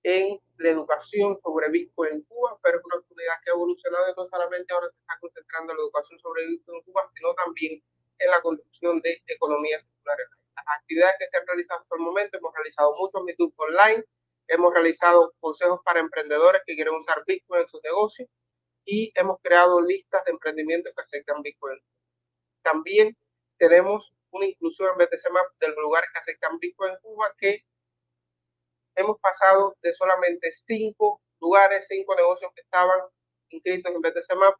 en la educación sobre Bitcoin en Cuba, pero es una comunidad que ha evolucionado y no solamente ahora se está concentrando en la educación sobre Bitcoin en Cuba, sino también en la construcción de economías circulares. Las actividades que se han realizado hasta el momento: hemos realizado muchos meetups online, hemos realizado consejos para emprendedores que quieren usar Bitcoin en sus negocios, y hemos creado listas de emprendimientos que aceptan Bitcoin. También tenemos una inclusión en BTC Map de los lugares que aceptan Bitcoin en Cuba, que hemos pasado de solamente 5 lugares, 5 negocios que estaban inscritos en BTCMAP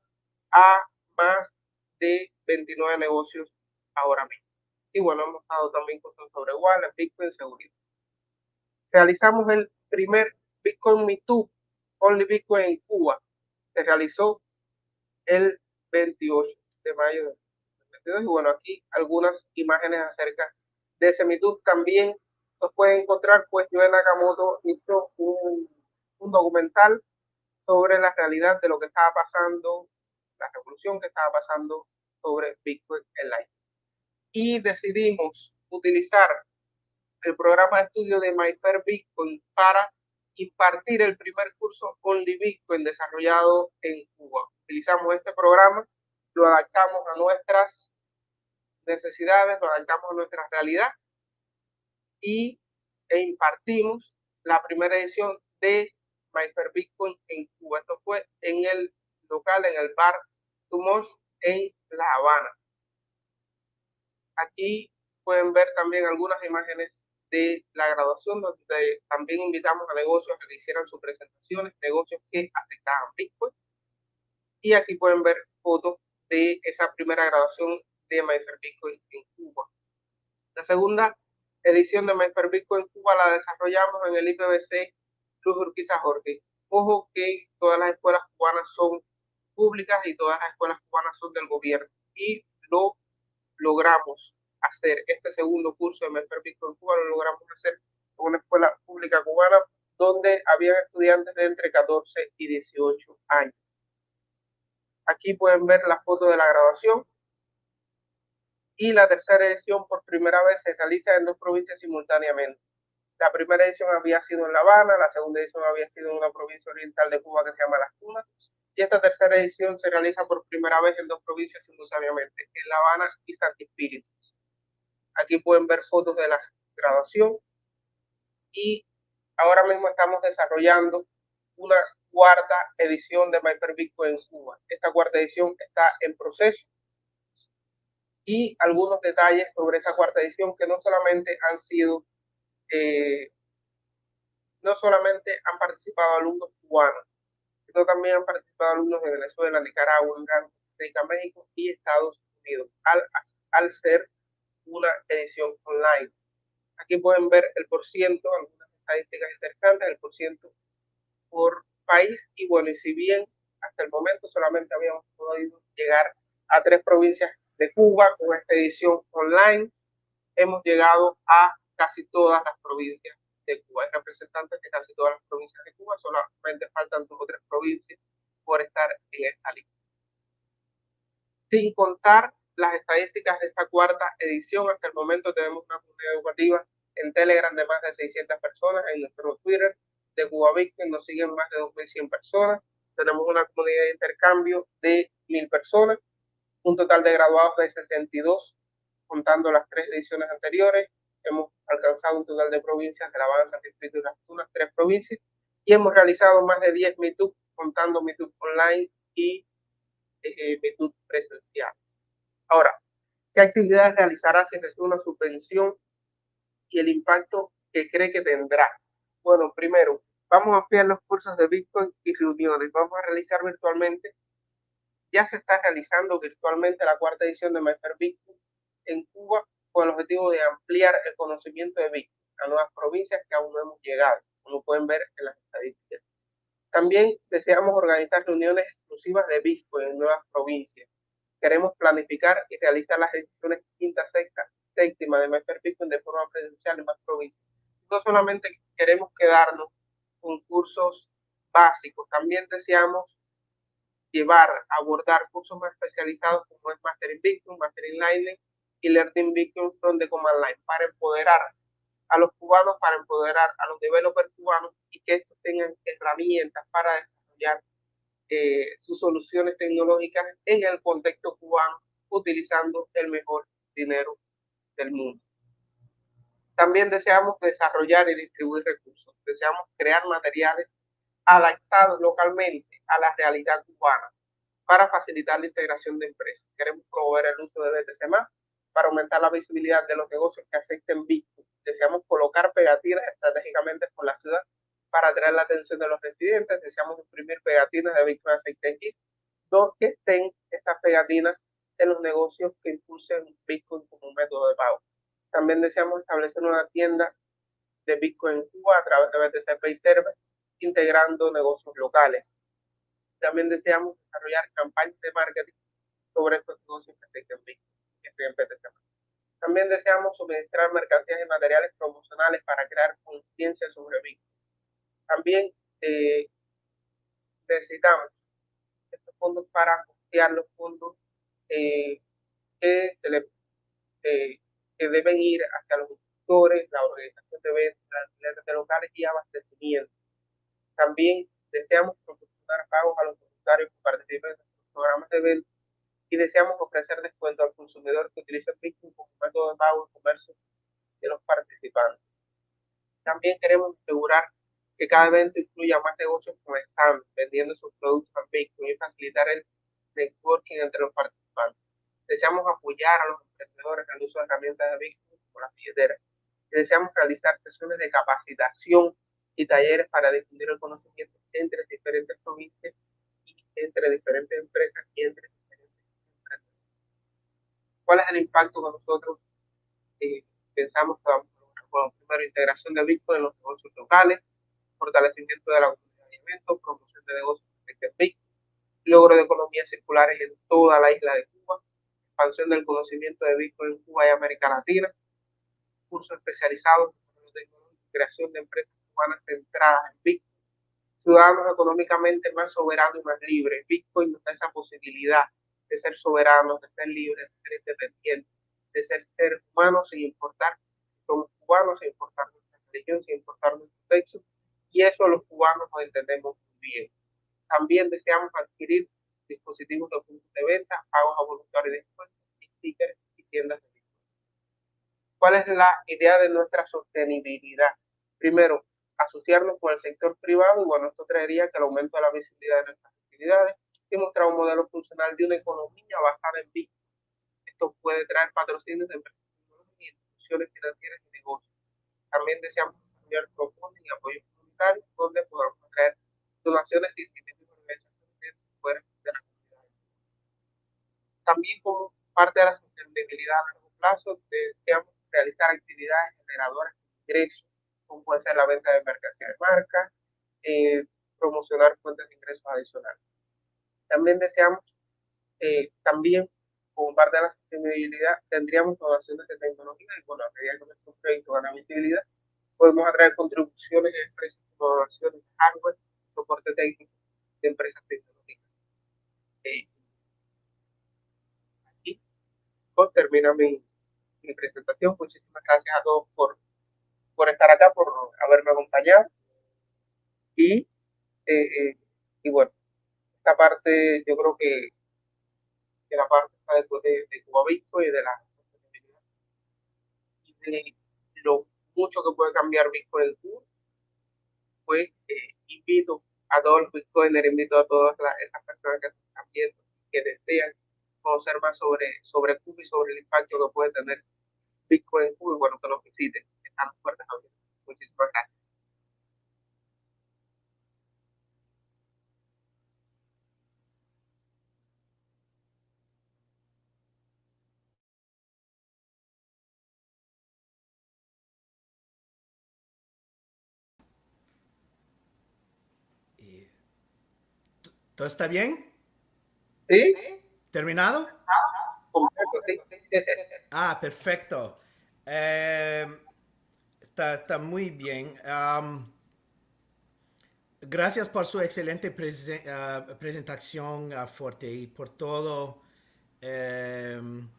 a más de 29 negocios ahora mismo. Y bueno, hemos dado también cursos sobre wallet, Bitcoin, seguridad. Realizamos el primer Bitcoin Me Too, Only Bitcoin en Cuba. Se realizó el 28 de mayo de 2022. Y bueno, aquí algunas imágenes acerca de ese Me Too. También los pueden encontrar, pues Joe Nakamoto hizo un documental sobre la realidad de lo que estaba pasando, la revolución que estaba pasando sobre Bitcoin en la isla. Y decidimos utilizar el programa de estudio de My Fair Bitcoin para impartir el primer curso Only Bitcoin desarrollado en Cuba. Utilizamos este programa, lo adaptamos a nuestras necesidades, lo adaptamos a nuestra realidad e impartimos la primera edición de My Fair Bitcoin en Cuba. Esto fue en el local, en el bar Tumos en La Habana. Aquí pueden ver también algunas imágenes de la graduación, donde también invitamos a negocios a que hicieran sus presentaciones, negocios que aceptaban Bitcoin. Y aquí pueden ver fotos de esa primera graduación de My Fair Bitcoin en Cuba. La segunda edición de My Fair Bitcoin en Cuba la desarrollamos en el IPBC Luz Urquiza Jorge. Ojo que todas las escuelas cubanas son públicas y todas las escuelas cubanas son del gobierno. Y lo logramos hacer este segundo curso de My Fair Bitcoin en Cuba, lo logramos hacer en una escuela pública cubana donde había estudiantes de entre 14 y 18 años. Aquí pueden ver la foto de la graduación. Y la tercera edición por primera vez se realiza en 2 provincias simultáneamente. La primera edición había sido en La Habana, la segunda edición había sido en una provincia oriental de Cuba que se llama Las Tunas, y esta tercera edición se realiza por primera vez en 2 provincias simultáneamente, en La Habana y Santi Espíritu. Aquí pueden ver fotos de la graduación y ahora mismo estamos desarrollando una cuarta edición de My Fair Bitcoin en Cuba. Esta cuarta edición está en proceso y algunos detalles sobre esta cuarta edición que no solamente han participado alumnos cubanos, sino también han participado alumnos de Venezuela, Nicaragua, Irán, Costa Rica, México y Estados Unidos, al ser una edición online. Aquí pueden ver el porciento, algunas estadísticas interesantes, el porciento por país, y bueno, y si bien hasta el momento solamente habíamos podido llegar a 3 provincias de Cuba con esta edición online, hemos llegado a casi todas las provincias de Cuba. Hay representantes de casi todas las provincias de Cuba, solamente faltan 2 o 3 provincias por estar en esta lista. Sin contar las estadísticas de esta cuarta edición, hasta el momento tenemos una comunidad educativa en Telegram de más de 600 personas, en nuestro Twitter de Cuba Bitcoin nos siguen más de 2.100 personas, tenemos una comunidad de intercambio de 1.000 personas, un total de graduados de 72, contando las 3 ediciones anteriores. Hemos alcanzado un total de provincias de La Habana, Santi Espíritu y Las Tunas, 3 provincias, y hemos realizado más de 10 Meetup, contando Meetup online y Meetup presenciales. Ahora, ¿qué actividades realizará si recibe una subvención y el impacto que cree que tendrá? Bueno, primero, vamos a ampliar los cursos de Bitcoin y reuniones. Vamos a realizar virtualmente. Ya se está realizando virtualmente la cuarta edición de My Fair Bitcoin en Cuba con el objetivo de ampliar el conocimiento de Bitcoin a nuevas provincias que aún no hemos llegado, como pueden ver en las estadísticas. También deseamos organizar reuniones exclusivas de Bitcoin en nuevas provincias. Queremos planificar y realizar las ediciones quinta, sexta, séptima de My Fair Bitcoin de forma presencial en más provincias. No solamente queremos quedarnos con cursos básicos, también deseamos abordar cursos más especializados como es Master in Bitcoin, Master in Lightning y Learning Bitcoin from the Command Line, para empoderar a los cubanos, para empoderar a los developers cubanos y que estos tengan herramientas para desarrollar sus soluciones tecnológicas en el contexto cubano, utilizando el mejor dinero del mundo. También deseamos desarrollar y distribuir recursos. Deseamos crear materiales adaptados localmente a la realidad cubana para facilitar la integración de empresas. Queremos promover el uso de BTC+, para aumentar la visibilidad de los negocios que acepten Bitcoin. Deseamos colocar pegatinas estratégicamente por la ciudad Para atraer la atención de los residentes, deseamos imprimir pegatinas de Bitcoin Acceptance, que estén estas pegatinas en los negocios que impulsen Bitcoin como un método de pago. También deseamos establecer una tienda de Bitcoin en Cuba a través de BTC Pay Server, integrando negocios locales. También deseamos desarrollar campañas de marketing sobre estos negocios que acepten Bitcoin, que estén en BTC. También deseamos suministrar mercancías y materiales promocionales para crear conciencia sobre Bitcoin. También necesitamos estos fondos para costear los fondos que, que deben ir hacia los productores, la organización de ventas, alquileres de locales y abastecimiento. También deseamos proporcionar pagos a los voluntarios que participen en los programas de venta y deseamos ofrecer descuento al consumidor que utilice Bitcoin como método de pago en comercio de los participantes. También queremos asegurar que cada evento incluya más negocios como están vendiendo sus productos en Bitcoin y facilitar el networking entre los participantes. Deseamos apoyar a los emprendedores en el uso de herramientas de Bitcoin como las billeteras. Y deseamos realizar sesiones de capacitación y talleres para difundir el conocimiento entre diferentes provincias y entre diferentes empresas y entre diferentes empresas. ¿Cuál es el impacto que nosotros pensamos que vamos a lograr? Bueno, primero, integración de Bitcoin en los negocios locales, fortalecimiento de la comunidad de eventos, promoción de negocios de Bitcoin, logro de economías circulares en toda la isla de Cuba, expansión del conocimiento de Bitcoin en Cuba y América Latina, cursos especializados en creación de empresas cubanas centradas en Bitcoin, ciudadanos económicamente más soberanos y más libres. Bitcoin nos da esa posibilidad de ser soberanos, de ser libres, de ser independientes, de ser seres humanos sin importar si somos cubanos, sin importar nuestra religión, sin importar nuestro sexo, y eso los cubanos lo entendemos muy bien. También deseamos adquirir dispositivos de puntos de venta, pagos a voluntarios y descuentos, stickers y tiendas de Bitcoin. ¿Cuál es la idea de nuestra sostenibilidad? Primero, asociarnos con el sector privado, y bueno, esto traería que el aumento de la visibilidad de nuestras actividades y mostrar un modelo funcional de una economía basada en Bitcoin. Esto puede traer patrocinios de empresas tecnológicas y instituciones financieras y negocios. También deseamos desarrollar propuestas y apoyos comunitarios donde podamos traer donaciones de instituciones y organizaciones fuera de la comunidad. También como parte de la sostenibilidad a largo plazo, deseamos realizar actividades generadoras de ingresos, como puede ser la venta de mercancía de marca, promocionar fuentes de ingresos adicionales. También deseamos, también como parte de la sostenibilidad, tendríamos donaciones de tecnología y bueno, a medida que nuestros proyectos ganan visibilidad, podemos atraer contribuciones de empresas como donaciones de hardware, soporte técnico de empresas tecnológicas. Aquí termina mi presentación. Muchísimas gracias a todos por estar acá, por haberme acompañado. Y, y bueno, esta parte yo creo que la parte de Cuba Bitcoin y de la sostenibilidad y de lo mucho que puede cambiar Bitcoin en Cuba, pues invito a todos los Bitcoiners, invito a todas esas personas que están viendo, que desean conocer más sobre Cuba y sobre el impacto que puede tener Bitcoin en Cuba, y bueno, que nos visiten, están las puertas abiertas. Muchísimas gracias. ¿Todo está bien? ¿Sí? ¿Terminado? Completo, sí. Ah, perfecto. Está muy bien. Gracias por su excelente presentación, Forte, y por todo el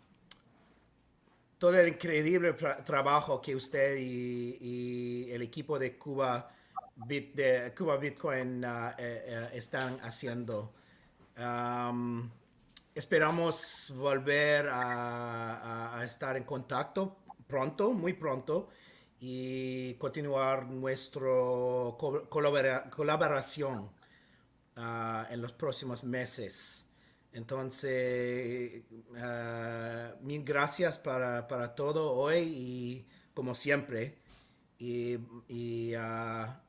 increíble trabajo que usted y el equipo de Cuba Bitcoin están haciendo. Esperamos volver a estar en contacto pronto, muy pronto, y continuar nuestra colaboración en los próximos meses. Entonces, mil gracias para todo hoy y como siempre.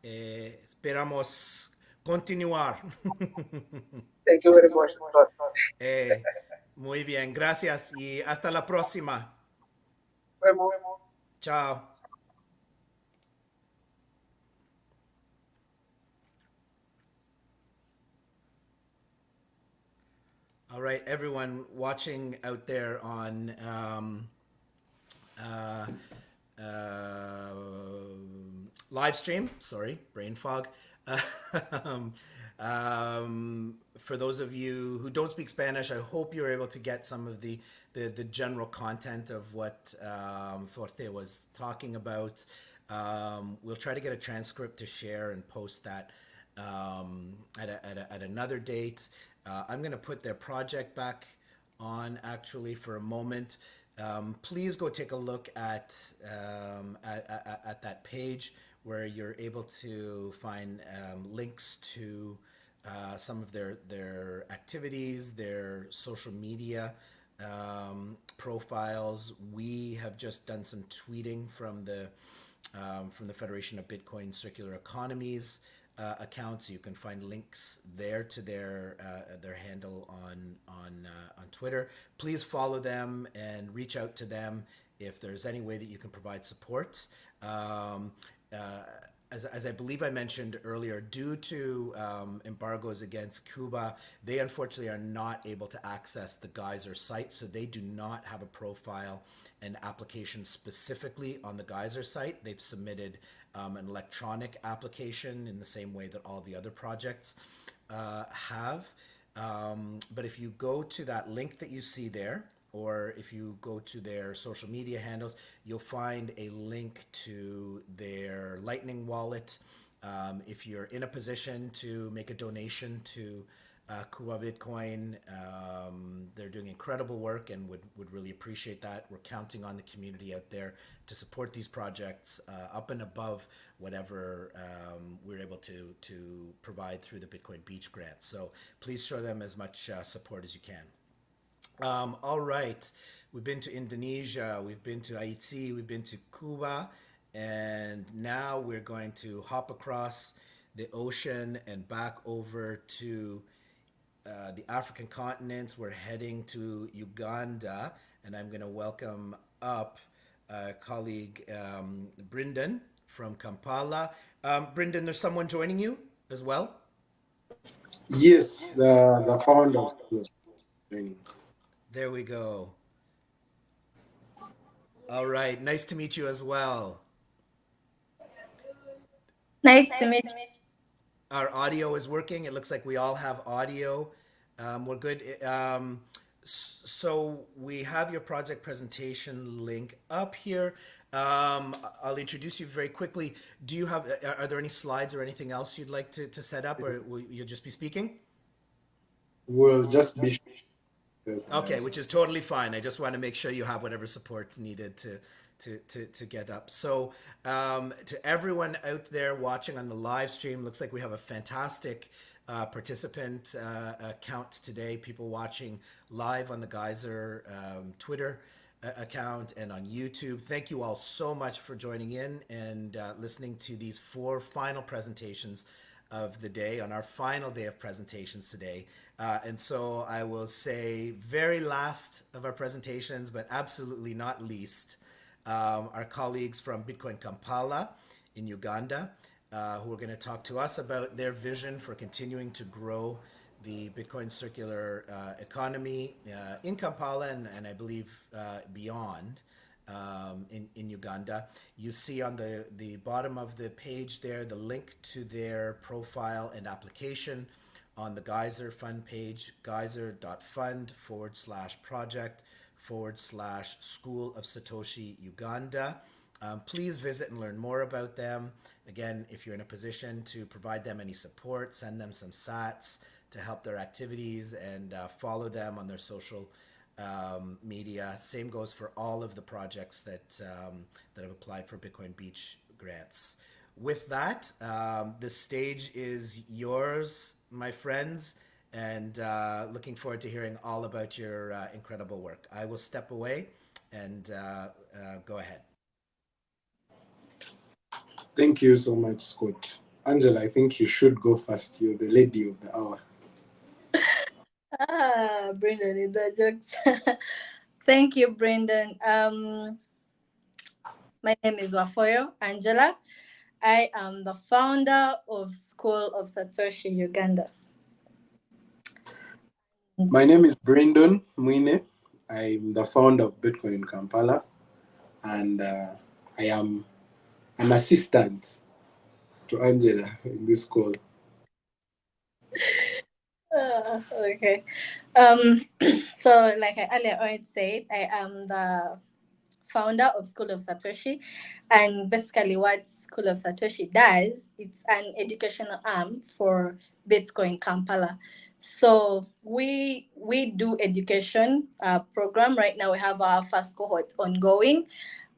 esperamos continuar. Thank you very much, Scott. Muy bien, gracias y hasta la próxima. Vemos. Ciao. All right, everyone watching out there on uh, live stream. Sorry, brain fog. Um, for those of you who don't speak Spanish, I hope you're able to get some of the general content of what Forte was talking about. We'll try to get a transcript to share and post that at another date. I'm going to put their project back on actually for a moment. Please go take a look at that page where you're able to find links to some of their activities, their social media profiles. We have just done some tweeting from the Federation of Bitcoin Circular Economies accounts. You can find links there to their handle on Twitter. Please follow them and reach out to them if there's any way that you can provide support. As I believe I mentioned earlier, due to embargoes against Cuba, they unfortunately are not able to access the Geyser site, so they do not have a profile and application specifically on the Geyser site. They've submitted an electronic application in the same way that all the other projects have. But if you go to that link that you see there, or if you go to their social media handles, you'll find a link to their Lightning wallet. If you're in a position to make a donation to Cuba Bitcoin, they're doing incredible work and would really appreciate that. We're counting on the community out there to support these projects up and above whatever we're able to provide through the Bitcoin Beach grant. So please show them as much support as you can. All right, we've been to Indonesia, we've been to Haiti, we've been to Cuba, and now we're going to hop across the ocean and back over to the African continent. We're heading to Uganda, and I'm going to welcome up colleague Brendan from Kampala. Brendan, there's someone joining you as well? Yes, the founder of training. There we go. All right, nice to meet you as well. Nice to meet you. Our audio is working. It looks like we all have audio. We're good. So we have your project presentation link up here. I'll introduce you very quickly. Do you have, are there any slides or anything else you'd like to set up, or will you just be speaking? We'll just be. Okay, which is totally fine. I just want to make sure you have whatever support needed to get up. So to everyone out there watching on the live stream, looks like we have a fantastic participant count today. People watching live on the Geyser Twitter account and on YouTube. Thank you all so much for joining in and listening to these 4 final presentations of the day on our final day of presentations today. And so I will say very last of our presentations, but absolutely not least, our colleagues from Bitcoin Kampala in Uganda, who are going to talk to us about their vision for continuing to grow the Bitcoin circular economy in Kampala and I believe beyond. In Uganda. You see on the bottom of the page there the link to their profile and application on the Geyser Fund page, geyser.fund/project/School of Satoshi Uganda. Please visit and learn more about them. Again, if you're in a position to provide them any support, send them some sats to help their activities and follow them on their social media. Same goes for all of the projects that have applied for Bitcoin Beach grants. With that, the stage is yours, my friends, and looking forward to hearing all about your incredible work. I will step away and go ahead. Thank you so much, Scott. Angela, I think you should go first. You're the lady of the hour. Brendan, is that jokes? Thank you, Brendan. My name is Wafoyo Angela. I am the founder of School of Satoshi Uganda. My name is Brendan Mwine. I'm the founder of Bitcoin Kampala, and I am an assistant to Angela in this call. Okay. So, like I earlier already said, I am the founder of School of Satoshi, and basically what School of Satoshi does, it's an educational arm for Bitcoin Kampala. So we do education program. Right now we have our first cohort ongoing,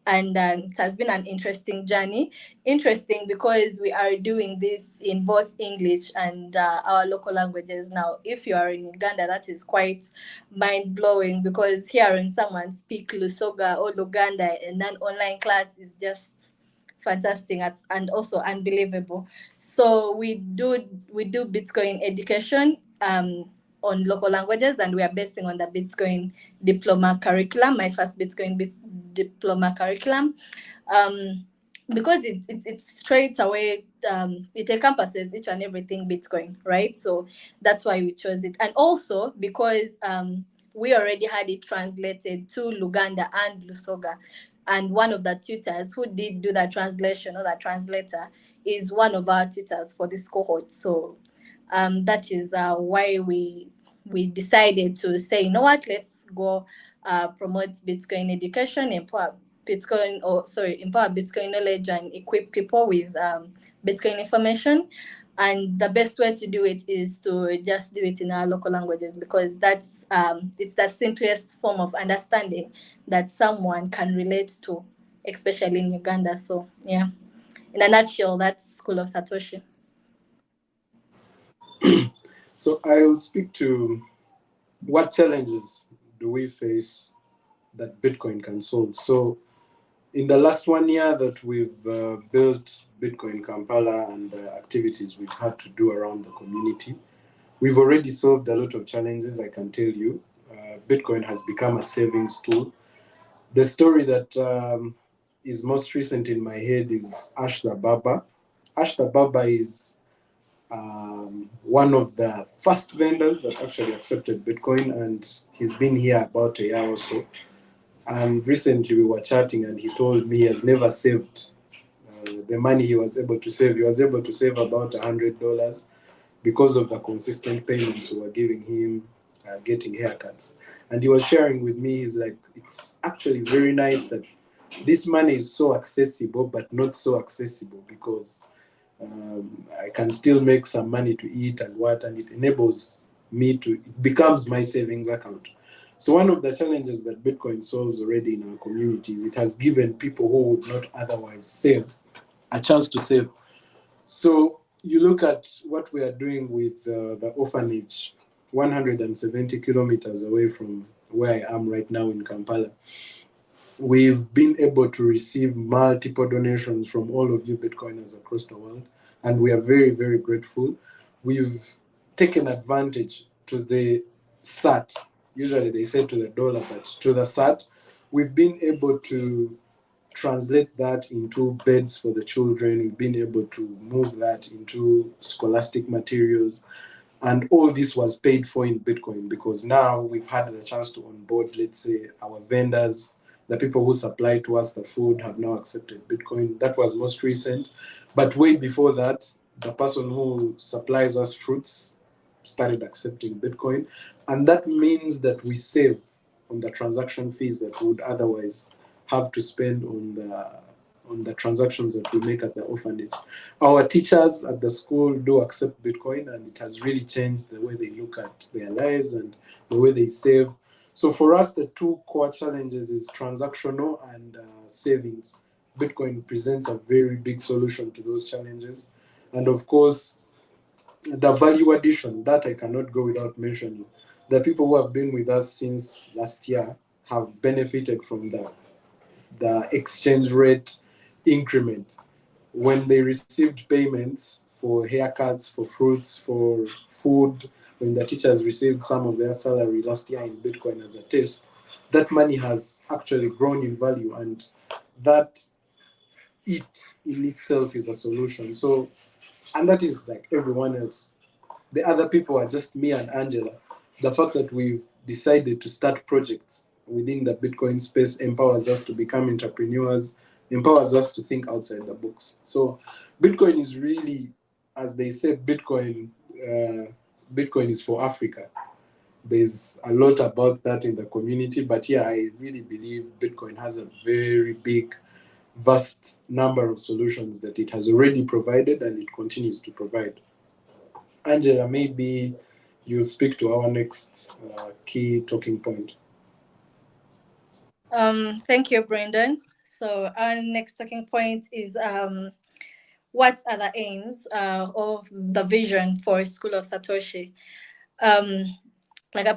and it has been an interesting journey. Interesting because we are doing this in both English and our local languages. Now if you are in Uganda, that is quite mind-blowing, because hearing someone speak Lusoga or Luganda in an online class is just fantastic and also unbelievable. So we do Bitcoin education on local languages, and we are basing on the Bitcoin diploma curriculum, my first Bitcoin diploma curriculum, because it's straight away, it encompasses each and everything Bitcoin, right? So that's why we chose it, and also because we already had it translated to Luganda and Lusoga, and one of the tutors who did do the translation, or the translator, is one of our tutors for this cohort. So that is why we decided to say, you know what, let's go promote Bitcoin education, empower Bitcoin knowledge, and equip people with Bitcoin information. And the best way to do it is to just do it in our local languages, because that's it's the simplest form of understanding that someone can relate to, especially in Uganda. So yeah, in a nutshell, that's School of Satoshi. So I will speak to what challenges do we face that Bitcoin can solve. So in the last 1 year that we've built Bitcoin Kampala and the activities we've had to do around the community, we've already solved a lot of challenges, I can tell you. Bitcoin has become a savings tool. The story that is most recent in my head is Ash the Baba. Ash the Baba is one of the first vendors that actually accepted Bitcoin, and he's been here about a year or so. And recently we were chatting, and he told me he has never saved the money he was able to save. He was able to save about $100 because of the consistent payments we were giving him, getting haircuts. And he was sharing with me, he's like, it's actually very nice that this money is so accessible, but not so accessible, because I can still make some money to eat and what, and it enables me to, it becomes my savings account. So one of the challenges that Bitcoin solves already in our communities, it has given people who would not otherwise save a chance to save. So you look at what we are doing with the orphanage, 170 kilometers away from where I am right now in Kampala. We've been able to receive multiple donations from all of you Bitcoiners across the world, and we are very, very grateful. We've taken advantage to the SAT. Usually they say to the dollar, but to the SAT. We've been able to translate that into beds for the children. We've been able to move that into scholastic materials. And all this was paid for in Bitcoin, because now we've had the chance to onboard, let's say, our vendors, the people who supply to us the food have now accepted Bitcoin. That was most recent. But way before that, the person who supplies us fruits started accepting Bitcoin. And that means that we save on the transaction fees that we would otherwise have to spend on the transactions that we make at the orphanage. Our teachers at the school do accept Bitcoin, and it has really changed the way they look at their lives and the way they save. So for us, the two core challenges is transactional and savings. Bitcoin presents a very big solution to those challenges. And of course, the value addition, that I cannot go without mentioning. The people who have been with us since last year have benefited from the exchange rate increment. when they received payments for haircuts, for fruits, for food, when the teachers received some of their salary last year in Bitcoin as a test, that money has actually grown in value, and that it in itself is a solution. So, and that is like everyone else. The other people are just me and Angela. The fact that we've decided to start projects within the Bitcoin space empowers us to become entrepreneurs, empowers us to think outside the box. So, Bitcoin is really, as they say, Bitcoin is for Africa. There's a lot about that in the community, but yeah, I really believe Bitcoin has a very big, vast number of solutions that it has already provided and it continues to provide. Angela, maybe you speak to our next key talking point. Thank you, Brendan. So our next talking point is what are the aims of the vision for School of Satoshi? Like I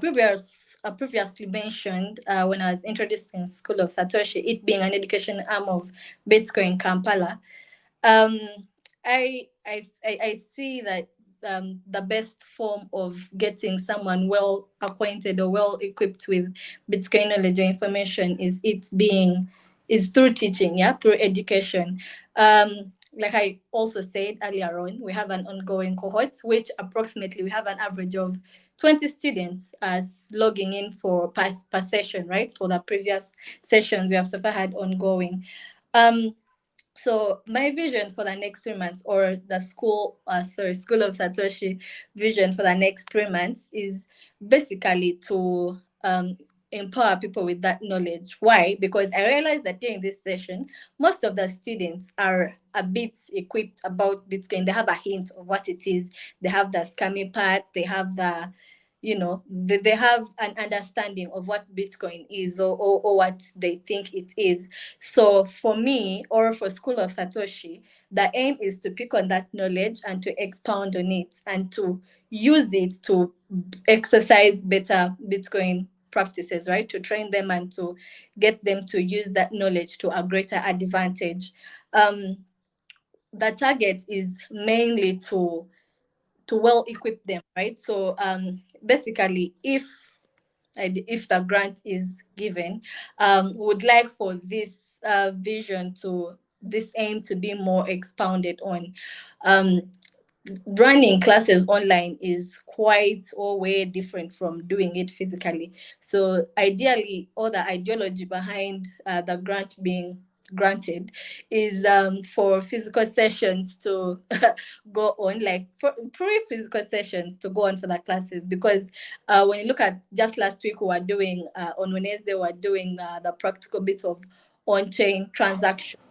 previously mentioned when I was introducing School of Satoshi, it being an education arm of Bitcoin Kampala. um, I see that the best form of getting someone well acquainted or well equipped with Bitcoin knowledge or information is through teaching, yeah, through education. Like I also said earlier on, we have an ongoing cohort, which approximately we have an average of 20 students as logging in for per session, right? For the previous sessions we have so far had ongoing. So my vision for the next 3 months, or the School of Satoshi vision for the next 3 months, is basically to empower people with that knowledge. Why? Because I realized that during this session, most of the students are a bit equipped about Bitcoin. They have a hint of what it is. They have the scammy part. They have they have an understanding of what Bitcoin is, or what they think it is. So for me, or for School of Satoshi, the aim is to pick on that knowledge and to expound on it and to use it to exercise better Bitcoin practices, right? To train them and to get them to use that knowledge to a greater advantage. The target is mainly to well equip them, right? So basically, if the grant is given, would like for this this aim to be more expounded on. Running classes online is quite or way different from doing it physically. So ideally, all the ideology behind the grant being granted is for physical sessions to go on, like for pre-physical sessions to go on for the classes. Because when you look at just last week, we were doing on Wednesday, we were doing the practical bits of on-chain transaction,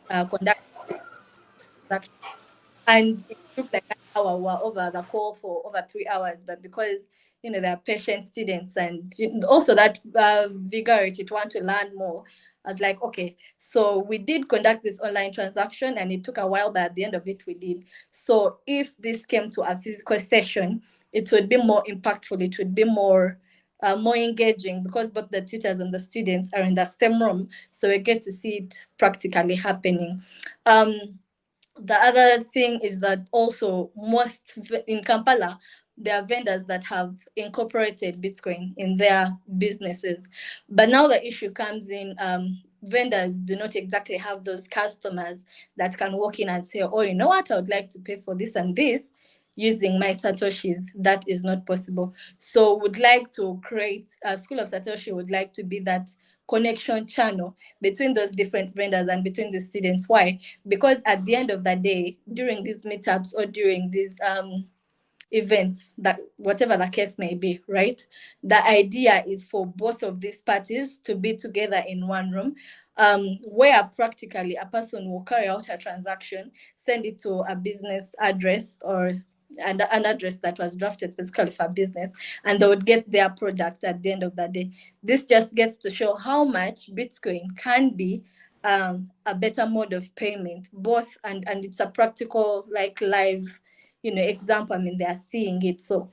conduct transaction, and it took like an hour. We're over the call for over 3 hours, but because they're patient students, and also that vigority to want to learn more, I was like, okay, so we did conduct this online transaction, and it took a while, but at the end of it we did. So if this came to a physical session, it would be more impactful, it would be more engaging, because both the tutors and the students are in the same room, so we get to see it practically happening. The other thing is that also in Kampala, there are vendors that have incorporated Bitcoin in their businesses. But now the issue comes in, vendors do not exactly have those customers that can walk in and say, oh, you know what, I would like to pay for this and this using my Satoshis. That is not possible. So would like to create a School of Satoshi, would like to be that connection channel between those different vendors and between the students. Why? Because at the end of the day, during these meetups or during these events, that whatever the case may be, right? The idea is for both of these parties to be together in one room, where practically a person will carry out a transaction, send it to a business address or an address that was drafted specifically for business, and they would get their product at the end of the day. This just gets to show how much Bitcoin can be a better mode of payment, both, and it's a practical, like, live example. I mean, they are seeing it. So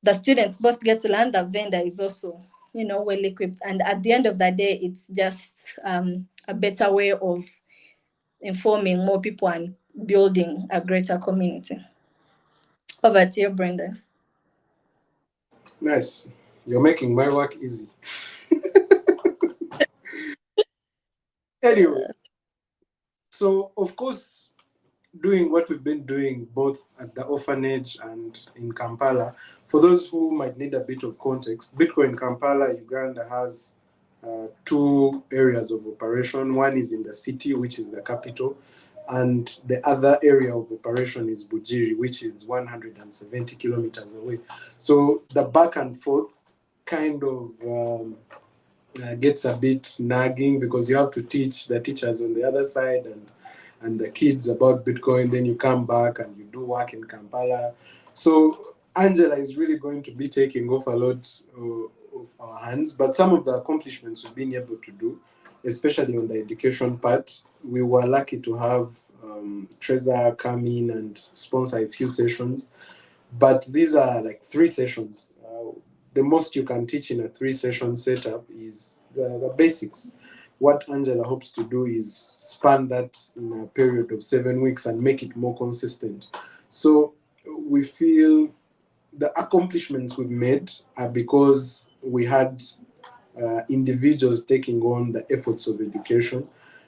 the students both get to learn, the vendor is also well equipped, and at the end of the day, it's just a better way of informing more people and building a greater community. Over to you, Brendan. Nice. You're making my work easy. Anyway, so of course, doing what we've been doing both at the orphanage and in Kampala, for those who might need a bit of context, Bitcoin Kampala, Uganda has two areas of operation. One is in the city, which is the capital, and the other area of operation is Bujiri, which is 170 kilometers away. So the back and forth kind of gets a bit nagging because you have to teach the teachers on the other side and the kids about Bitcoin. Then you come back and you do work in Kampala. So Angela is really going to be taking off a lot of our hands. But some of the accomplishments we've been able to do, especially on the education part, we were lucky to have Trezor come in and sponsor a few sessions. But these are like 3 sessions. The most you can teach in a 3-session setup is the basics. What Angela hopes to do is span that in a period of 7 weeks and make it more consistent. So we feel the accomplishments we've made are because we had individuals taking on the efforts of education.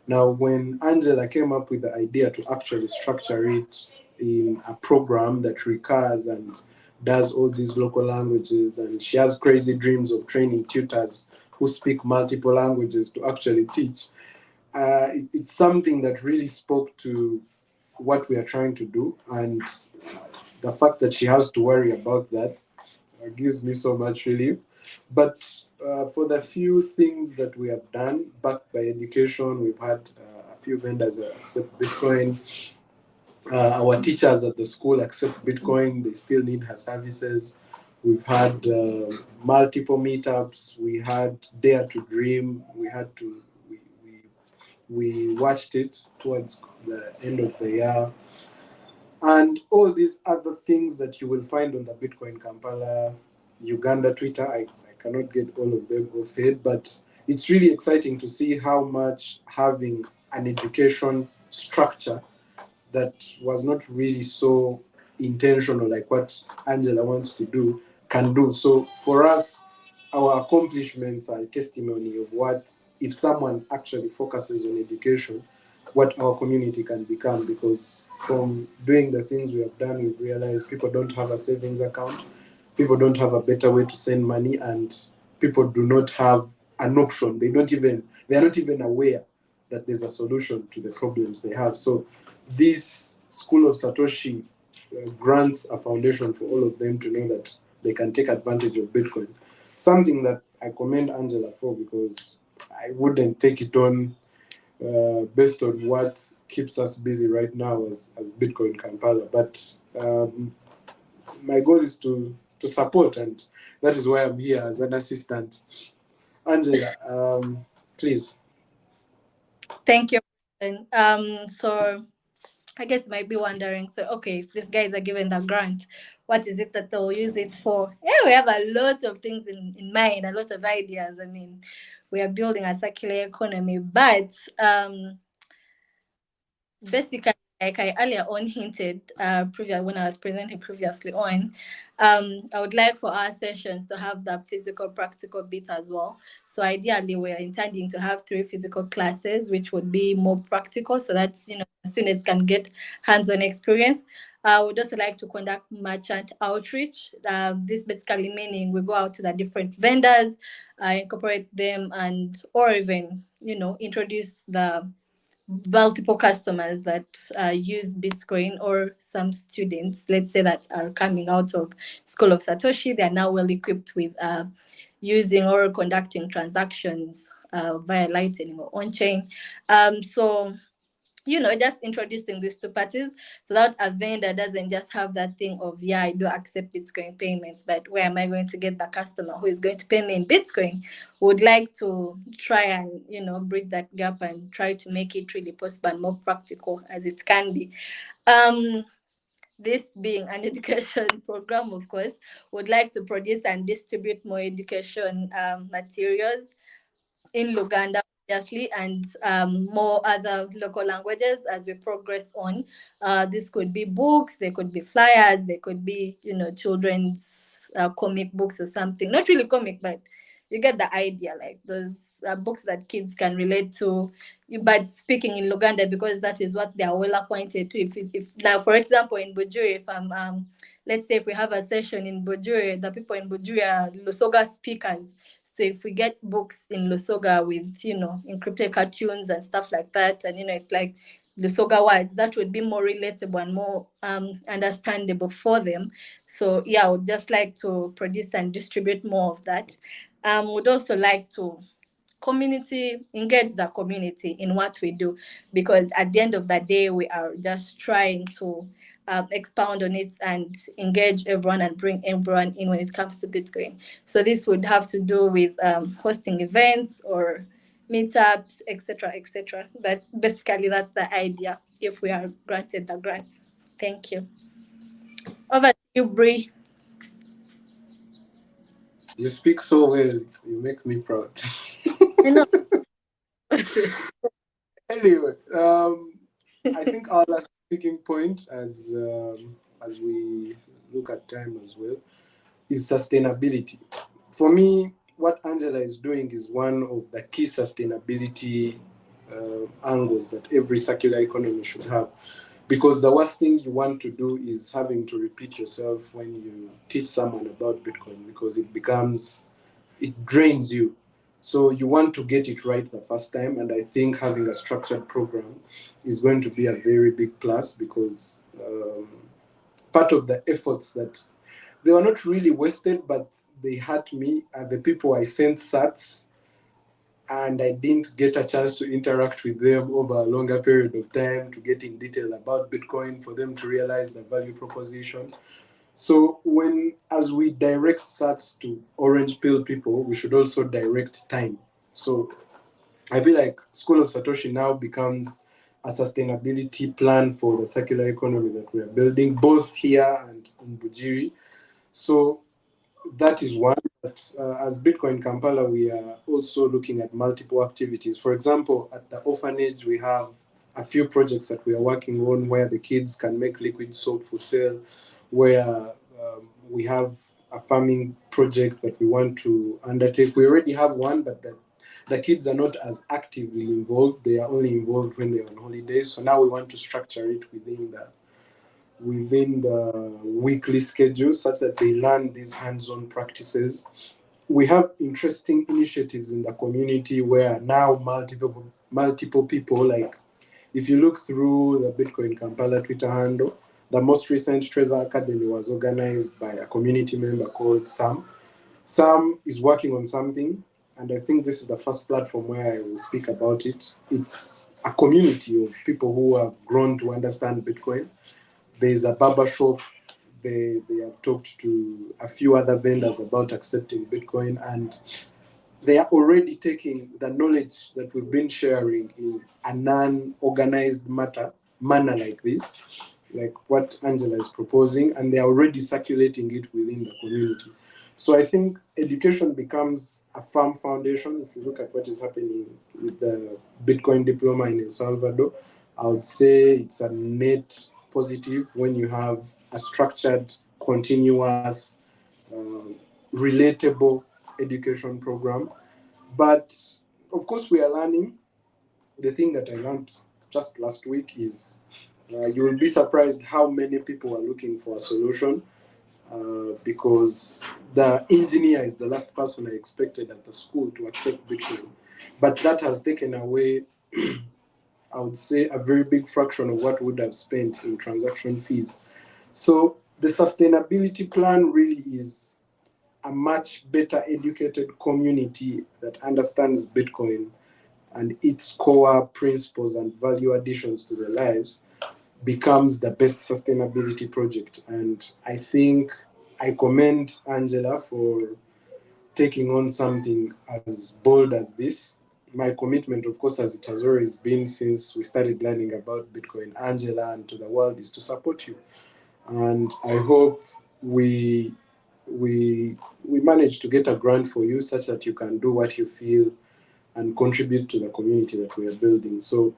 Now, when Angela came up with the idea to actually structure it in a program that recurs and does all these local languages, and she has crazy dreams of training tutors who speak multiple languages to actually teach, it's something that really spoke to what we are trying to do. And the fact that she has to worry about that gives me so much relief. But for the few things that we have done, backed by education, we've had a few vendors accept Bitcoin. Our teachers at the school accept Bitcoin. They still need her services. We've had multiple meetups. We had Dare to Dream. We watched it towards the end of the year. And all these other things that you will find on the Bitcoin Kampala Uganda Twitter. I cannot get all of them off head, but it's really exciting to see how much having an education structure that was not really so intentional like what Angela wants to do can do. So for us, our accomplishments are a testimony of what, if someone actually focuses on education, what our community can become. Because from doing the things we have done, we've realized people don't have a savings account, people don't have a better way to send money, and people do not have an option. They are not even aware that there's a solution to the problems they have. So this School of Satoshi grants a foundation for all of them to know that they can take advantage of Bitcoin. Something that I commend Angela for, because I wouldn't take it on based on what keeps us busy right now as Bitcoin Kampala. But my goal is to support, and that is why I'm here as an assistant. Angela, please. Thank you. So I guess you might be wondering, so okay, if these guys are given the grant, what is it that they'll use it for? Yeah, we have a lot of things in mind, a lot of ideas. I mean, we are building a circular economy, but basically, like I earlier on hinted when I was presenting previously on, I would like for our sessions to have the physical practical bit as well. So ideally, we're intending to have 3 physical classes, which would be more practical, so that students can get hands-on experience. I would also like to conduct merchant outreach. This basically meaning we go out to the different vendors, incorporate them, or even introduce the multiple customers that use Bitcoin, or some students, let's say, that are coming out of School of Satoshi. They are now well equipped with using or conducting transactions via Lightning or on-chain. So just introducing these 2 parties, so that a vendor doesn't just have that thing of, yeah, I do accept Bitcoin payments, but where am I going to get the customer who is going to pay me in Bitcoin? Would like to try and bridge that gap and try to make it really possible and more practical as it can be. This being an education program, of course, would like to produce and distribute more education materials in Luganda, obviously, and more other local languages as we progress on. This could be books, they could be flyers, they could be, children's comic books or something. Not really comic, but you get the idea, like those books that kids can relate to, but speaking in Luganda, because that is what they are well acquainted to. If now, for example, in Bujuri, if I'm let's say if we have a session in Bujuri, the people in Bujuri are Lusoga speakers. So if we get books in Lusoga with, encrypted cartoons and stuff like that, and, it's like Lusoga words, that would be more relatable and more understandable for them. So yeah, I would just like to produce and distribute more of that. Would also like to engage the community in what we do, because at the end of the day, we are just trying to expound on it and engage everyone and bring everyone in when it comes to Bitcoin. So this would have to do with hosting events or meetups, etc., etc. But basically, that's the idea if we are granted the grant. Thank you. Over to you, Bree. You speak so well. You make me proud. I know. Anyway, I think our last speaking point, as we look at time as well, is sustainability. For me, what Angela is doing is one of the key sustainability angles that every circular economy should have. Because the worst thing you want to do is having to repeat yourself when you teach someone about Bitcoin, because it drains you. So you want to get it right the first time, and I think having a structured program is going to be a very big plus, because part of the efforts that they were not really wasted, but they hurt me are the people I sent sats and I didn't get a chance to interact with them over a longer period of time to get in detail about Bitcoin, for them to realize the value proposition. So as we direct sats to orange pill people, we should also direct time. So I feel like School of Satoshi now becomes a sustainability plan for the circular economy that we are building, both here and in Bujiri. So that is one. But as Bitcoin Kampala, we are also looking at multiple activities. For example, at the orphanage, we have a few projects that we are working on where the kids can make liquid soap for sale, where we have a farming project that we want to undertake. We already have one, but the kids are not as actively involved. They are only involved when they're on holidays. So now we want to structure it within the weekly schedule such that they learn these hands-on practices. We have interesting initiatives in the community where now multiple people, like if you look through the Bitcoin Kampala Twitter handle, the most recent Trezor Academy was organized by a community member called Sam. Sam is working on something, and I think this is the first platform where I will speak about it. It's a community of people who have grown to understand Bitcoin. There's a barber shop. They have talked to a few other vendors about accepting Bitcoin, and they are already taking the knowledge that we've been sharing in a non-organized manner like this, like what Angela is proposing, and they are already circulating it within the community. So I think education becomes a firm foundation. If you look at what is happening with the Bitcoin diploma in El Salvador, I would say it's a net positive when you have a structured, continuous, relatable education program. But of course, we are learning. The thing that I learned just last week is you will be surprised how many people are looking for a solution, because the engineer is the last person I expected at the school to accept Bitcoin. But that has taken away, I would say, a very big fraction of what would have spent in transaction fees. So the sustainability plan really is a much better educated community that understands Bitcoin and its core principles and value additions to their lives becomes the best sustainability project. And I think I commend Angela for taking on something as bold as this. My commitment, of course, as it has always been since we started learning about Bitcoin, Angela, and to the world, is to support you. And I hope we manage to get a grant for you such that you can do what you feel and contribute to the community that we are building. So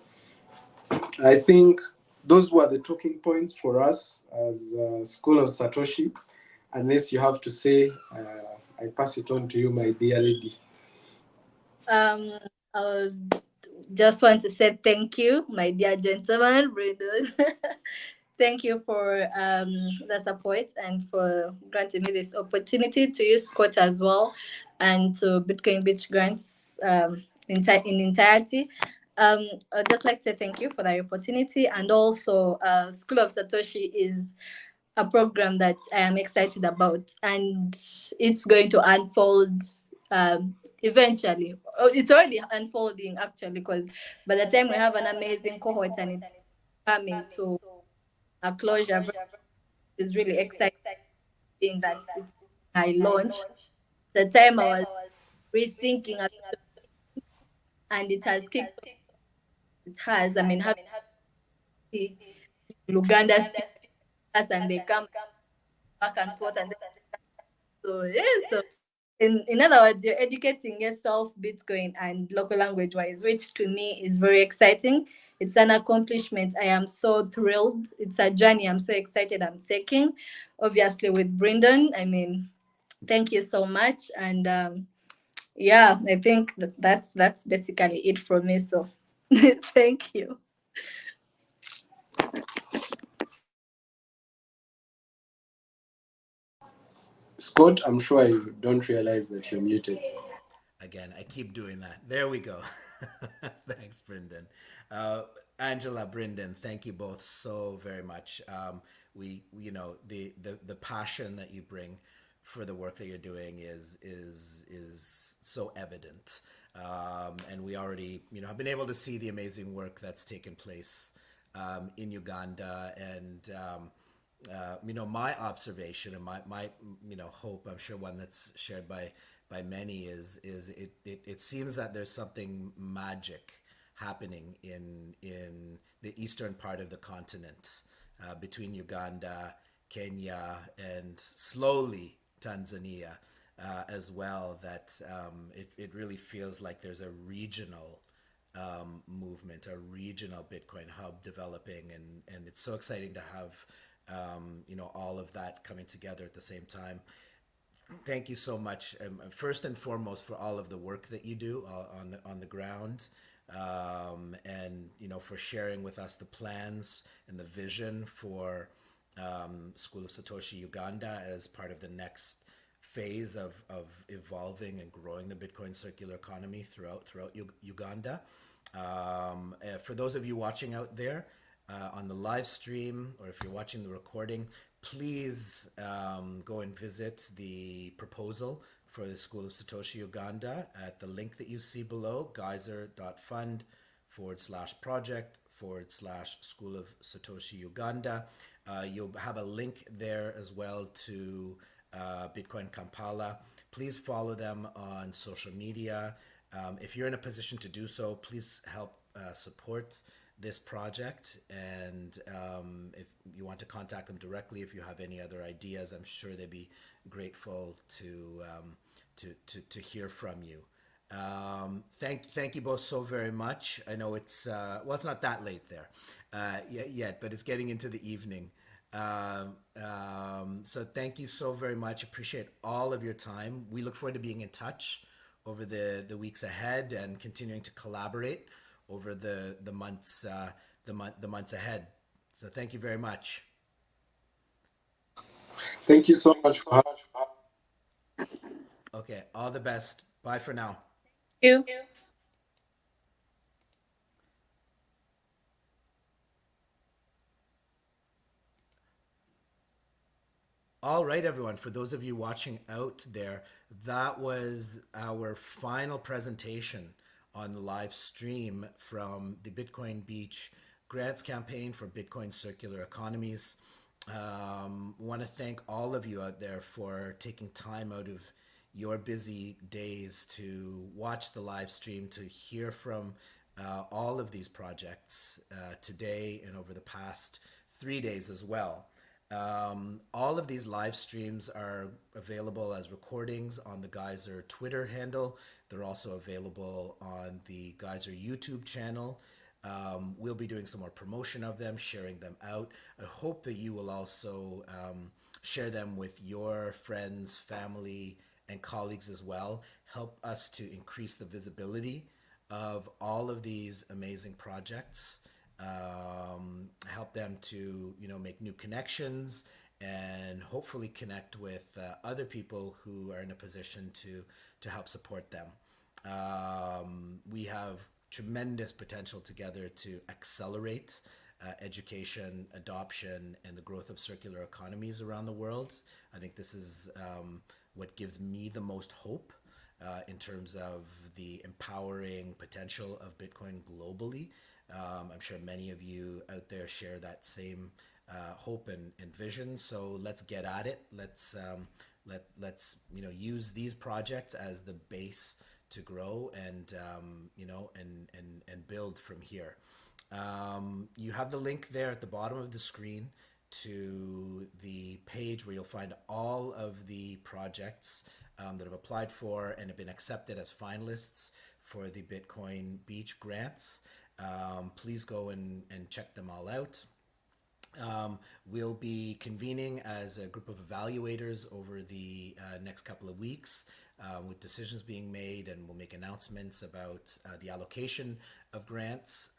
I think those were the talking points for us as School of Satoshi. Unless you have to say, I pass it on to you, my dear lady. I just want to say thank you, my dear gentleman, Brendan. Thank you for the support and for granting me this opportunity to use Scott as well and to Bitcoin Beach Grants in entirety. I'd just like to say thank you for that opportunity. And also, School of Satoshi is a program that I am excited about, and it's going to unfold eventually. Oh, it's already unfolding actually, because by the time we have an amazing cohort and it's coming to a closure, is really exciting that it's I launched. The time I was rethinking a lot, and it has kicked off. It has. I mean, having Uganda speakers and they come back and forth, and so yeah. So in other words, you're educating yourself Bitcoin and local language wise, which to me is very exciting. It's an accomplishment. I am so thrilled. It's a journey I'm so excited I'm taking. Obviously with Brendan, I mean, thank you so much. And yeah, I think that's basically it from me. So thank you. Scott, I'm sure you don't realize that you're muted. Again, I keep doing that. There we go. Thanks, Brendan. Angela, Brendan, thank you both so very much. The passion that you bring for the work that you're doing is so evident, and we already have been able to see the amazing work that's taken place in Uganda, and my observation and my hope, I'm sure one that's shared by many, is it seems that there's something magic happening in the eastern part of the continent, between Uganda, Kenya, and slowly Tanzania as well, that it really feels like there's a regional movement, a regional Bitcoin hub developing, and it's so exciting to have all of that coming together at the same time. Thank you so much, first and foremost, for all of the work that you do on the ground, and for sharing with us the plans and the vision for School of Satoshi Uganda as part of the next phase of evolving and growing the Bitcoin circular economy throughout Uganda. For those of you watching out there on the live stream, or if you're watching the recording, please go and visit the proposal for the School of Satoshi Uganda at the link that you see below, geyser.fund/project/School of Satoshi Uganda. You'll have a link there as well to Bitcoin Kampala. Please follow them on social media. If you're in a position to do so, please help support this project. And if you want to contact them directly, if you have any other ideas, I'm sure they'd be grateful to hear from you. Thank you both so very much. I know it's it's not that late there yet, but it's getting into the evening. So thank you so very much. Appreciate all of your time. We look forward to being in touch over the weeks ahead and continuing to collaborate over the months ahead. So thank you very much. Thank you so much for Okay, all the best. Bye for now. Thank you. All right, everyone. For those of you watching out there, that was our final presentation on the live stream from the Bitcoin Beach Grants Campaign for Bitcoin Circular Economies. Want to thank all of you out there for taking time out of your busy days to watch the live stream, to hear from all of these projects today and over the past 3 days as well. All of these live streams are available as recordings on the Geyser Twitter handle. They're also available on the Geyser YouTube channel. We'll be doing some more promotion of them, sharing them out. I hope that you will also share them with your friends, family, and colleagues as well. Help us to increase the visibility of all of these amazing projects. Help them to make new connections and hopefully connect with other people who are in a position to help support them. We have tremendous potential together to accelerate education, adoption, and the growth of circular economies around the world. I think this is what gives me the most hope in terms of the empowering potential of Bitcoin globally. I'm sure many of you out there share that same hope and vision. So let's get at it. Let's use these projects as the base to grow and and build from here. You have the link there at the bottom of the screen to the page where you'll find all of the projects that have applied for and have been accepted as finalists for the Bitcoin Beach grants. Please go and check them all out. We'll be convening as a group of evaluators over the next couple of weeks with decisions being made, and we'll make announcements about the allocation of grants.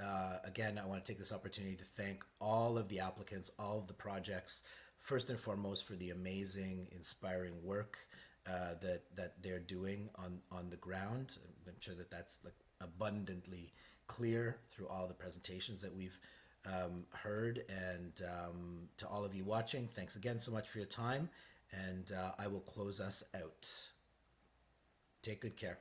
Again, I want to take this opportunity to thank all of the applicants, all of the projects, first and foremost for the amazing, inspiring work that they're doing on the ground. I'm sure that that's like abundantly clear through all the presentations that we've heard. And to all of you watching, thanks again so much for your time, and I will close us out. Take good care.